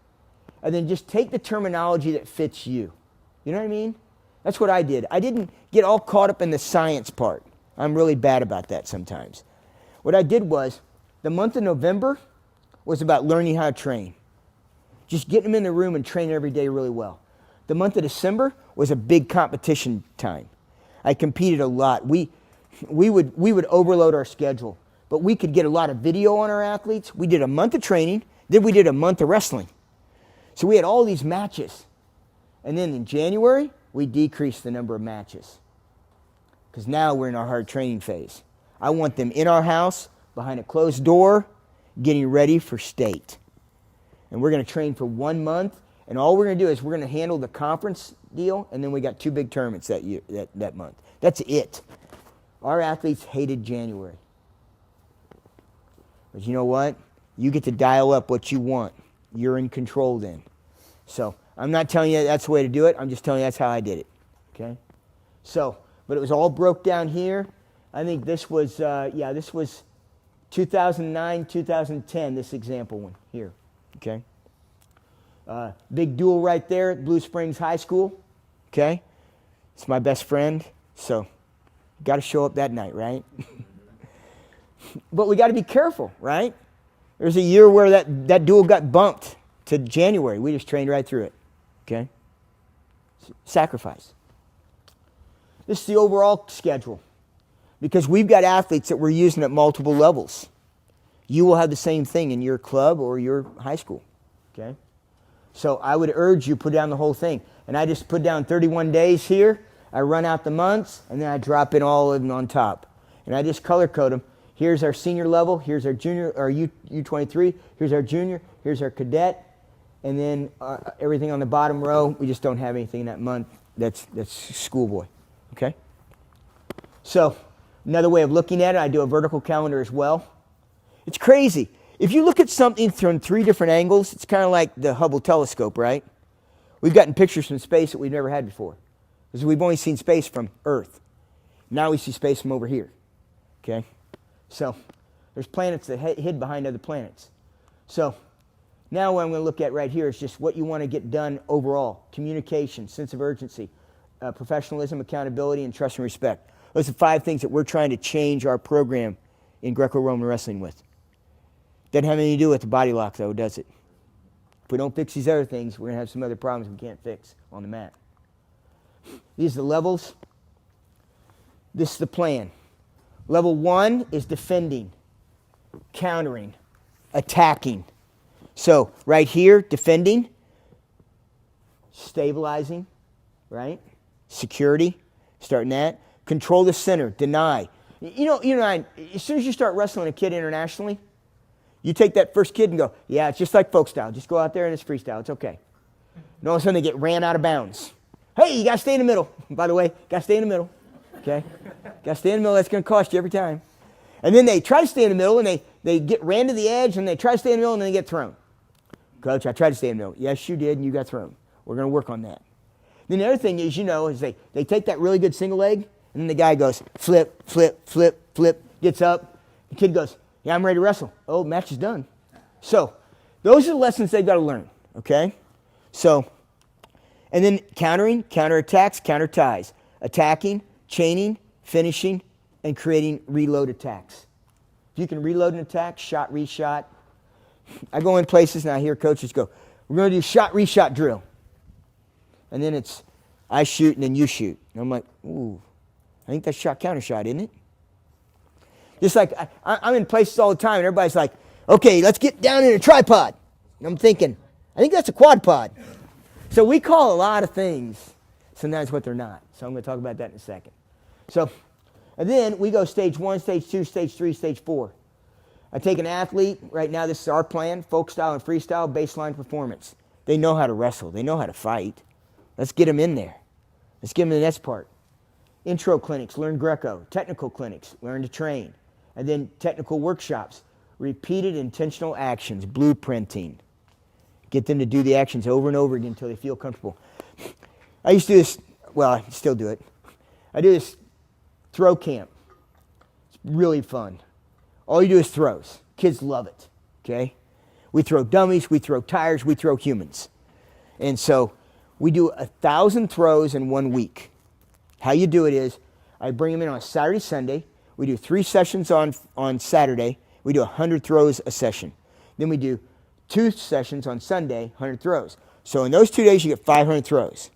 And then just take the terminology that fits you. You know what I mean? That's what I did. I didn't get all caught up in the science part. I'm really bad about that sometimes. What I did was, the month of November was about learning how to train. Just getting them in the room and training every day really well. The month of December was a big competition time. I competed a lot. We would overload our schedule, but we could get a lot of video on our athletes. We did a month of training, then we did a month of wrestling. So we had all these matches. And then in January, we decreased the number of matches because now we're in our hard training phase. I want them in our house, behind a closed door, getting ready for state. And we're going to train for 1 month, and all we're going to do is we're going to handle the conference deal, and then we got 2 big tournaments that year, that month. That's it. Our athletes hated January. But you know what? You get to dial up what you want. You're in control then. So I'm not telling you that's the way to do it. I'm just telling you that's how I did it. Okay? So, but it was all broke down here. I think this was, this was 2009, 2010, this example one here. Okay? Big duel right there at Blue Springs High School. Okay? It's my best friend, so got to show up that night, right? But we got to be careful, right? There's a year where that duel got bumped to January. We just trained right through it. Okay? Sacrifice. This is the overall schedule. Because we've got athletes that we're using at multiple levels. You will have the same thing in your club or your high school. Okay? So I would urge you put down the whole thing. And I just put down 31 days here. I run out the months, and then I drop in all of them on top. And I just color code them. Here's our senior level. Here's our junior, or U23. Here's our junior. Here's our cadet. And then everything on the bottom row, we just don't have anything in that month. That's schoolboy. Okay? So another way of looking at it, I do a vertical calendar as well. It's crazy. If you look at something from 3 different angles, it's kind of like the Hubble telescope, right? We've gotten pictures from space that we've never had before. Because we've only seen space from Earth. Now we see space from over here. Okay? So there's planets that hid behind other planets. So now what I'm going to look at right here is just what you want to get done overall. Communication, sense of urgency, professionalism, accountability, and trust and respect. Those are 5 things that we're trying to change our program in Greco-Roman wrestling with. Doesn't have anything to do with the body lock, though, does it? If we don't fix these other things, we're going to have some other problems we can't fix on the mat. These are the levels. This is the plan. Level 1 is defending, countering, attacking. So right here, defending, stabilizing, right? Security, starting that. Control the center, deny. You know, as soon as you start wrestling a kid internationally, you take that first kid and go, yeah, it's just like folk style. Just go out there and it's freestyle. It's okay. And all of a sudden they get ran out of bounds. Hey, you got to stay in the middle. By the way, got to stay in the middle. Okay? Got to stay in the middle. That's going to cost you every time. And then they try to stay in the middle and they get ran to the edge and they try to stay in the middle and then they get thrown. Coach, I tried to stay in the middle. Yes, you did, and you got thrown. We're going to work on that. Then the other thing is, is they take that really good single leg, and then the guy goes, flip, flip, flip, flip, gets up. The kid goes, yeah, I'm ready to wrestle. Oh, match is done. So those are the lessons they've got to learn, okay? So, and then countering, counterattacks, counter ties, attacking, chaining, finishing, and creating reload attacks. If you can reload an attack, shot, reshot. I go in places and I hear coaches go, we're going to do shot, reshot drill. And then it's I shoot and then you shoot. And I'm like, ooh, I think that's shot, counter shot, isn't it? Just like I'm in places all the time and everybody's like, okay, let's get down in a tripod. And I'm thinking, I think that's a quad pod. So we call a lot of things sometimes what they're not. So I'm going to talk about that in a second. So, and then we go stage 1, stage 2, stage 3, stage 4. I take an athlete, right now this is our plan, folk style and freestyle, baseline performance. They know how to wrestle. They know how to fight. Let's get them in there. Let's get them to the next part. Intro clinics, learn Greco. Technical clinics, learn to train. And then technical workshops, repeated intentional actions, blueprinting. Get them to do the actions over and over again until they feel comfortable. I used to do this, well, I still do it. I do this throw camp. It's really fun. All you do is throws. Kids love it, okay? We throw dummies, we throw tires, we throw humans. And so we do 1,000 throws in 1 week. How you do it is, I bring them in on a Saturday, Sunday. We do 3 sessions on Saturday. We do 100 throws a session. Then we do 2 sessions on Sunday, 100 throws. So in those 2 days, you get 500 throws.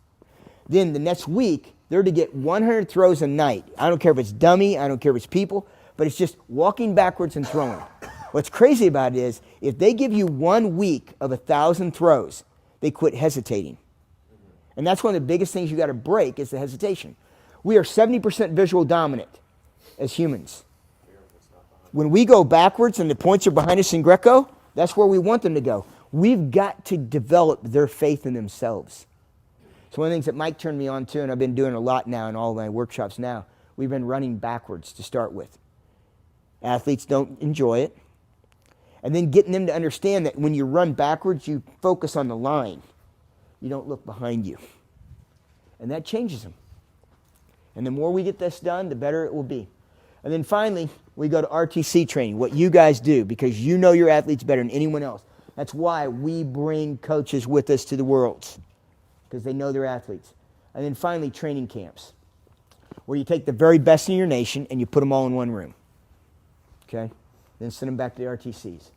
Then the next week, they're to get 100 throws a night. I don't care if it's dummy, I don't care if it's people, but it's just walking backwards and throwing. What's crazy about it is, if they give you 1 week of 1,000 throws, they quit hesitating. And that's one of the biggest things you got to break is the hesitation. We are 70% visual dominant as humans. When we go backwards and the points are behind us in Greco, that's where we want them to go. We've got to develop their faith in themselves. It's one of the things that Mike turned me on to, and I've been doing a lot now in all of my workshops now. We've been running backwards to start with. Athletes don't enjoy it. And then getting them to understand that when you run backwards, you focus on the line. You don't look behind you. And that changes them. And the more we get this done, the better it will be. And then finally, we go to RTC training, what you guys do, because you know your athletes better than anyone else. That's why we bring coaches with us to the Worlds, because they know their athletes. And then finally, training camps, where you take the very best in your nation and you put them all in one room. Okay? Then send them back to the RTCs.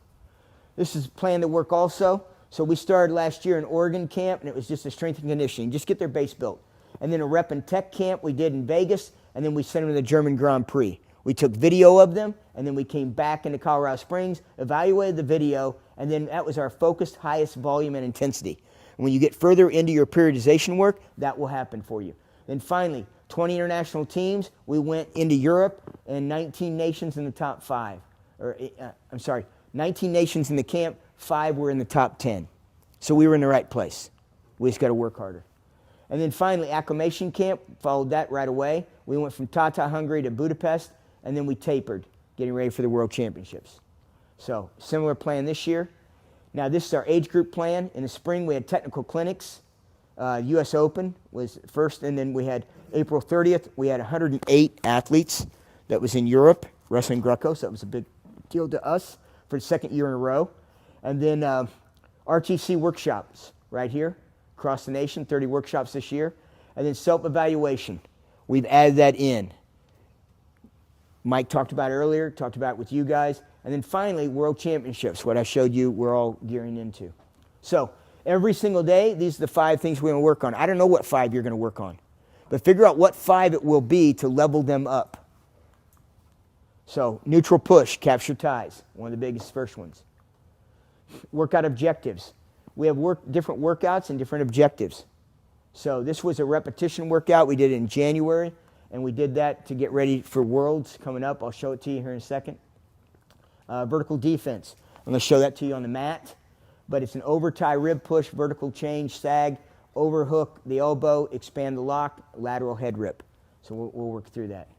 This is planned to work also. So we started last year in Oregon camp, and it was just a strength and conditioning. Just get their base built. And then a rep and tech camp we did in Vegas, and then we sent them to the German Grand Prix. We took video of them, and then we came back into Colorado Springs, evaluated the video, and then that was our focused, highest volume and intensity. And when you get further into your periodization work, that will happen for you. Then finally, 20 international teams. We went into Europe, and 19 nations in the top 5. 19 nations in the camp, 5 were in the top 10. So we were in the right place. We just got to work harder. And then finally, acclimation camp, followed that right away. We went from Tata, Hungary to Budapest, and then we tapered, getting ready for the World Championships. So similar plan this year. Now this is our age group plan. In the spring, we had technical clinics. U.S. Open was first, and then we had April 30th, we had 108 athletes. That was in Europe, wrestling Greco, so that was a big deal to us for the second year in a row. And then RTC workshops right here, across the nation, 30 workshops this year. And then self-evaluation. We've added that in. Mike talked about it earlier, talked about it with you guys. And then finally, World Championships, what I showed you we're all gearing into. So every single day, these are the 5 things we're going to work on. I don't know what 5 you're going to work on, but figure out what 5 it will be to level them up. So neutral push, capture ties, one of the biggest first ones. Workout objectives. We have different workouts and different objectives. So this was a repetition workout. We did it in January, and we did that to get ready for Worlds coming up. I'll show it to you here in a second. Vertical defense. I'm going to show that to you on the mat, but it's an over tie rib push, vertical change, sag, overhook the elbow, expand the lock, lateral head rip. So we'll work through that.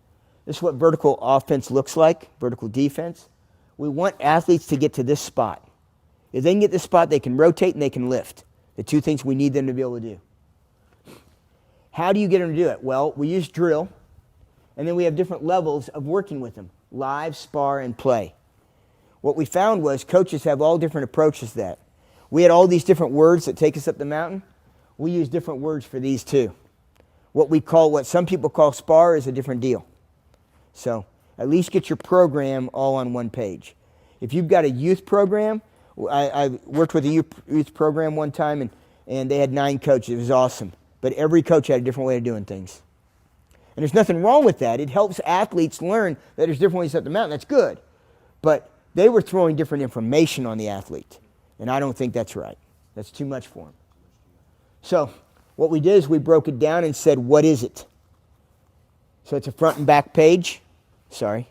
This is what vertical offense looks like, vertical defense. We want athletes to get to this spot. If they can get this spot, they can rotate and they can lift. The 2 things we need them to be able to do. How do you get them to do it? Well, we use drill, and then we have different levels of working with them, live, spar, and play. What we found was coaches have all different approaches to that. We had all these different words that take us up the mountain. We use different words for these too. What some people call spar is a different deal. So at least get your program all on one page. If you've got a youth program, I worked with a youth program one time, and they had 9 coaches. It was awesome. But every coach had a different way of doing things. And there's nothing wrong with that. It helps athletes learn that there's different ways up the mountain. That's good. But they were throwing different information on the athlete. And I don't think that's right. That's too much for them. So what we did is we broke it down and said, what is it? So it's a front and back page. Sorry.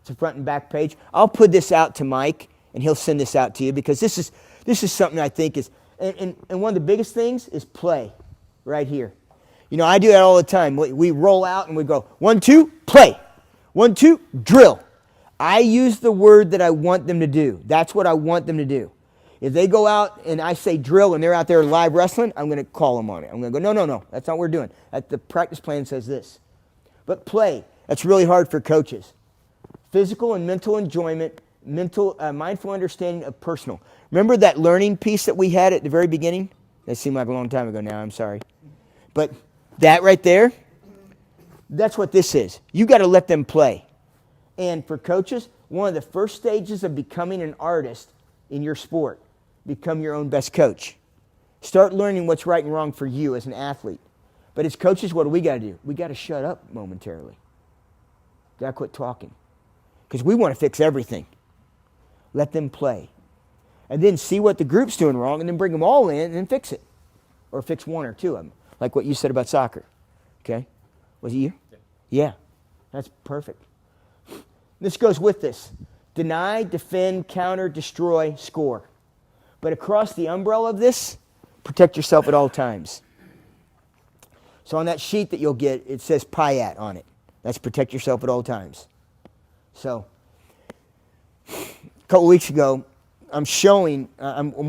It's a front and back page. I'll put this out to Mike, and he'll send this out to you because this is something I think is, and one of the biggest things is play right here. You know, I do that all the time. We roll out and we go, 1, 2, play. 1, 2, drill. I use the word that I want them to do. That's what I want them to do. If they go out and I say drill and they're out there live wrestling, I'm going to call them on it. I'm going to go, no, that's not what we're doing. The practice plan says this. But play, that's really hard for coaches. Physical and mental enjoyment, mindful understanding of personal. Remember that learning piece that we had at the very beginning? That seemed like a long time ago now, I'm sorry. But that right there, that's what this is. You got to let them play. And for coaches, one of the first stages of becoming an artist in your sport, become your own best coach. Start learning what's right and wrong for you as an athlete. But as coaches, what do? We got to do? We got to shut up momentarily. Got to quit talking. Because we want to fix everything. Let them play. And then see what the group's doing wrong and then bring them all in and then fix it. Or fix 1 or 2 of them. Like what you said about soccer. Okay? Was it you? Yeah. That's perfect. This goes with this. Deny, defend, counter, destroy, score. But across the umbrella of this, protect yourself at all times. So on that sheet that you'll get, it says PIAT on it. That's protect yourself at all times. So, a couple weeks ago, I'm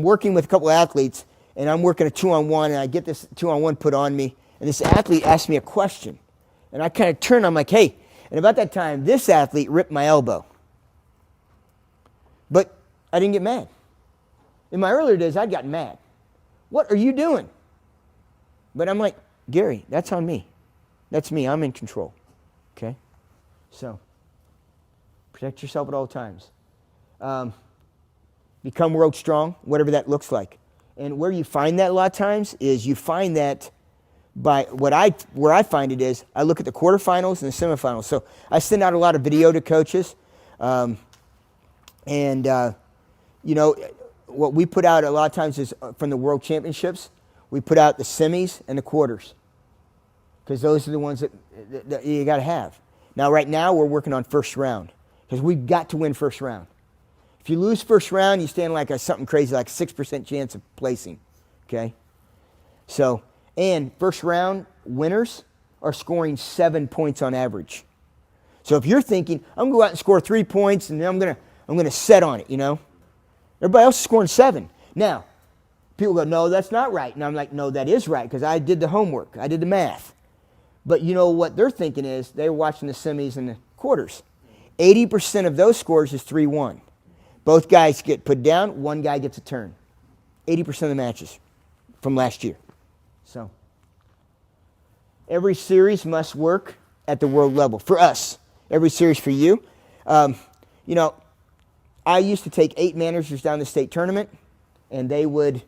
working with a couple of athletes, and I'm working a 2-on-1, and I get this 2-on-1 put on me, and this athlete asked me a question. And I kind of turn, I'm like, hey, and about that time, this athlete ripped my elbow. But I didn't get mad. In my earlier days, I'd gotten mad. What are you doing? But I'm like, Gary, that's on me. That's me. I'm in control. Okay? So, protect yourself at all times. Become world strong, whatever that looks like. And where you find that a lot of times is you find that by where I find it is I look at the quarterfinals and the semifinals. So I send out a lot of video to coaches. You know, what we put out a lot of times is from the World Championships, we put out the semis and the quarters. Because those are the ones that you got to have. Now, right now, we're working on first round. Because we've got to win first round. If you lose first round, you stand like something crazy, like a 6% chance of placing. Okay? So, and first round winners are scoring 7 points on average. So if you're thinking, I'm going to go out and score 3 points and then I'm going to set on it, you know. Everybody else is scoring 7. Now, people go, no, that's not right. And I'm like, no, that is right because I did the homework. I did the math. But you know what they're thinking is they're watching the semis and the quarters. 80% of those scores is 3-1. Both guys get put down. One guy gets a turn. 80% of the matches from last year. So every series must work at the world level. For us, every series for you. You know, I used to take 8 managers down the state tournament, and they would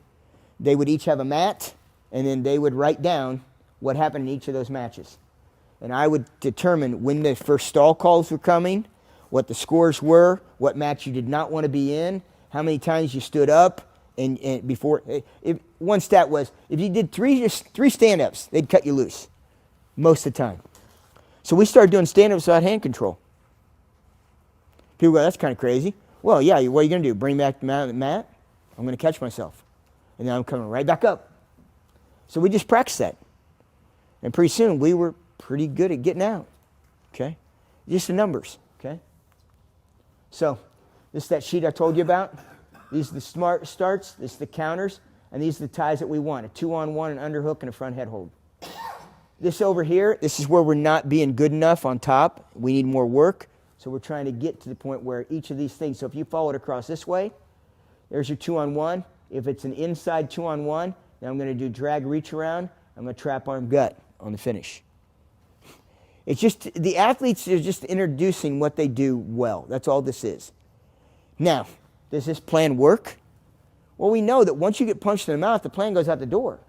each have a mat, and then they would write down what happened in each of those matches. And I would determine when the first stall calls were coming, what the scores were, what match you did not want to be in, how many times you stood up, and before. One stat was, if you did three stand-ups, they'd cut you loose most of the time. So we started doing stand-ups without hand control. People go, that's kind of crazy. Well, yeah, what are you going to do? Bring back the mat? I'm going to catch myself. And then I'm coming right back up. So we just practiced that. And pretty soon we were pretty good at getting out. Okay? Just the numbers. Okay? So this is that sheet I told you about. These are the smart starts. This is the counters. And these are the ties that we want. A 2-on-1, an underhook, and a front head hold. This over here, this is where we're not being good enough on top. We need more work. So we're trying to get to the point where each of these things, so if you follow it across this way, there's your 2-on-1. If it's an inside 2-on-1, then I'm going to do drag reach around. I'm going to trap arm gut on the finish. It's just, the athletes are just introducing what they do well. That's all this is. Now, does this plan work? Well, we know that once you get punched in the mouth, the plan goes out the door.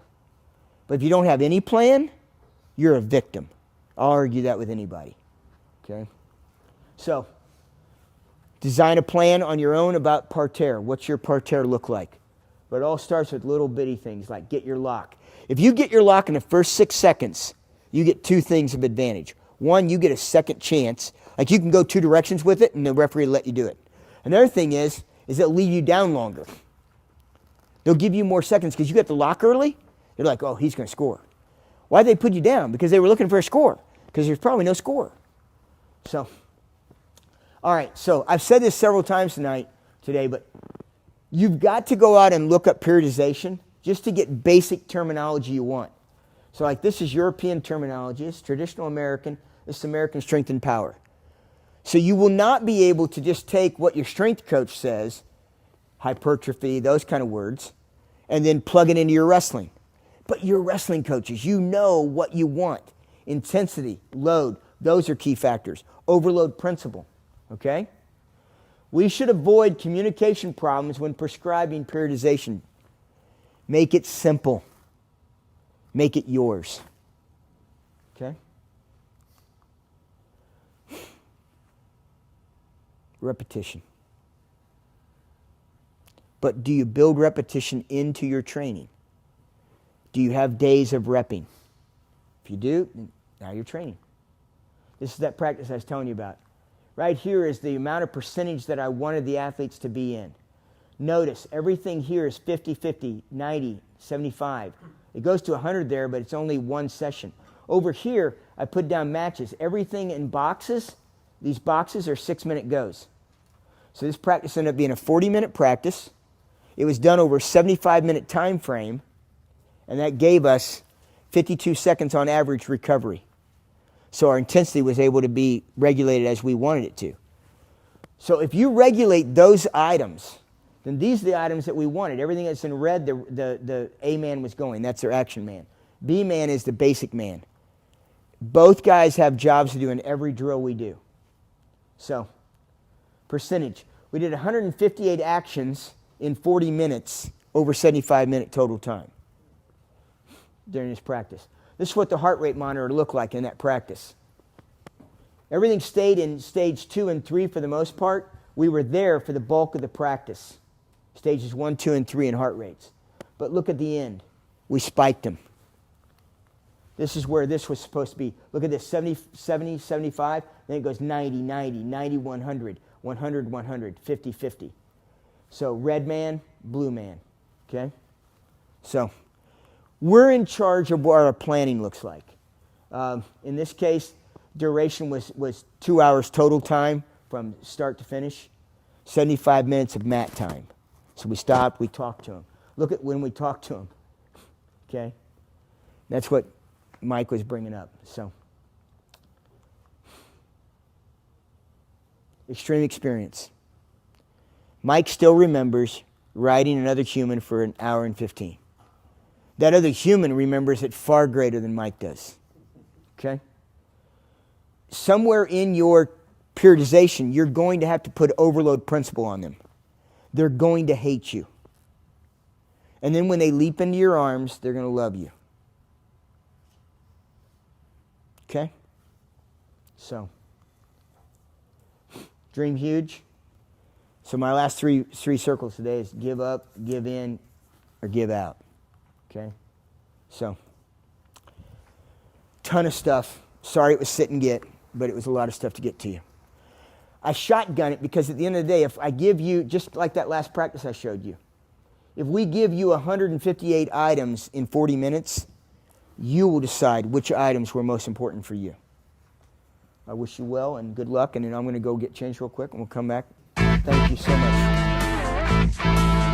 But if you don't have any plan, you're a victim. I'll argue that with anybody. Okay? So, design a plan on your own about parterre. What's your parterre look like? But it all starts with little bitty things like get your lock. If you get your lock in the first 6 seconds, you get 2 things of advantage. One, you get a second chance Like you can go two directions with it and the referee will let you do it. Another thing is it'll leave you down longer. They'll give you more seconds because you got the lock early. They're like, oh, he's going to score. Why'd they put you down? Because they were looking for a score. Because there's probably no score. So, all right. So I've said this several times today, but you've got to go out and look up periodization just to get basic terminology you want. So like this is European terminology. It's traditional American. This is American strength and power. So you will not be able to just take what your strength coach says, hypertrophy, those kind of words, and then plug it into your wrestling. But you're wrestling coaches. You know what you want. Intensity, load, those are key factors. Overload principle, okay? We should avoid communication problems when prescribing periodization. Make it simple. Make it yours, okay? Repetition. But do you build repetition into your training? Do you have days of repping? If you do, then now you're training. This is that practice I was telling you about. Right here is the amount of percentage that I wanted the athletes to be in. Notice, everything here is 50, 50, 90, 75. It goes to 100 there, but it's only one session. Over here, I put down matches. Everything in boxes, these boxes are 6-minute goes. So this practice ended up being a 40-minute practice. It was done over a 75-minute time frame, and that gave us 52 seconds on average recovery. So our intensity was able to be regulated as we wanted it to. So if you regulate those items, then these are the items that we wanted. Everything that's in red, the A man was going. That's their action man. B man is the basic man. Both guys have jobs to do in every drill we do. So, percentage. We did 158 actions in 40 minutes over 75-minute total time during this practice. This is what the heart rate monitor looked like in that practice. Everything stayed in stage 2 and 3 for the most part. We were there for the bulk of the practice. Stages 1, 2, and 3 in heart rates. But look at the end. We spiked them. This is where this was supposed to be. Look at this, 70, 70, 75. Then it goes 90, 90, 90, 100, 100, 100, 50, 50. So red man, blue man. Okay? So we're in charge of what our planning looks like. In this case, duration was 2 hours total time from start to finish. 75 minutes of mat time. So we stopped, we talked to him. Look at when we talked to him. Okay? That's what Mike was bringing up. So, extreme experience. Mike still remembers riding another human for an hour and 15. That other human remembers it far greater than Mike does. Okay? Somewhere in your periodization, you're going to have to put overload principle on them. They're going to hate you. And then when they leap into your arms, they're going to love you. Okay? So, dream huge. So my last three circles today is give up, give in, or give out. Okay? So, ton of stuff. Sorry it was sit and get, but it was a lot of stuff to get to you. I shotgun it because at the end of the day, if I give you, just like that last practice I showed you, if we give you 158 items in 40 minutes, you will decide which items were most important for you. I wish you well and good luck, and then I'm going to go get changed real quick, and we'll come back. Thank you so much.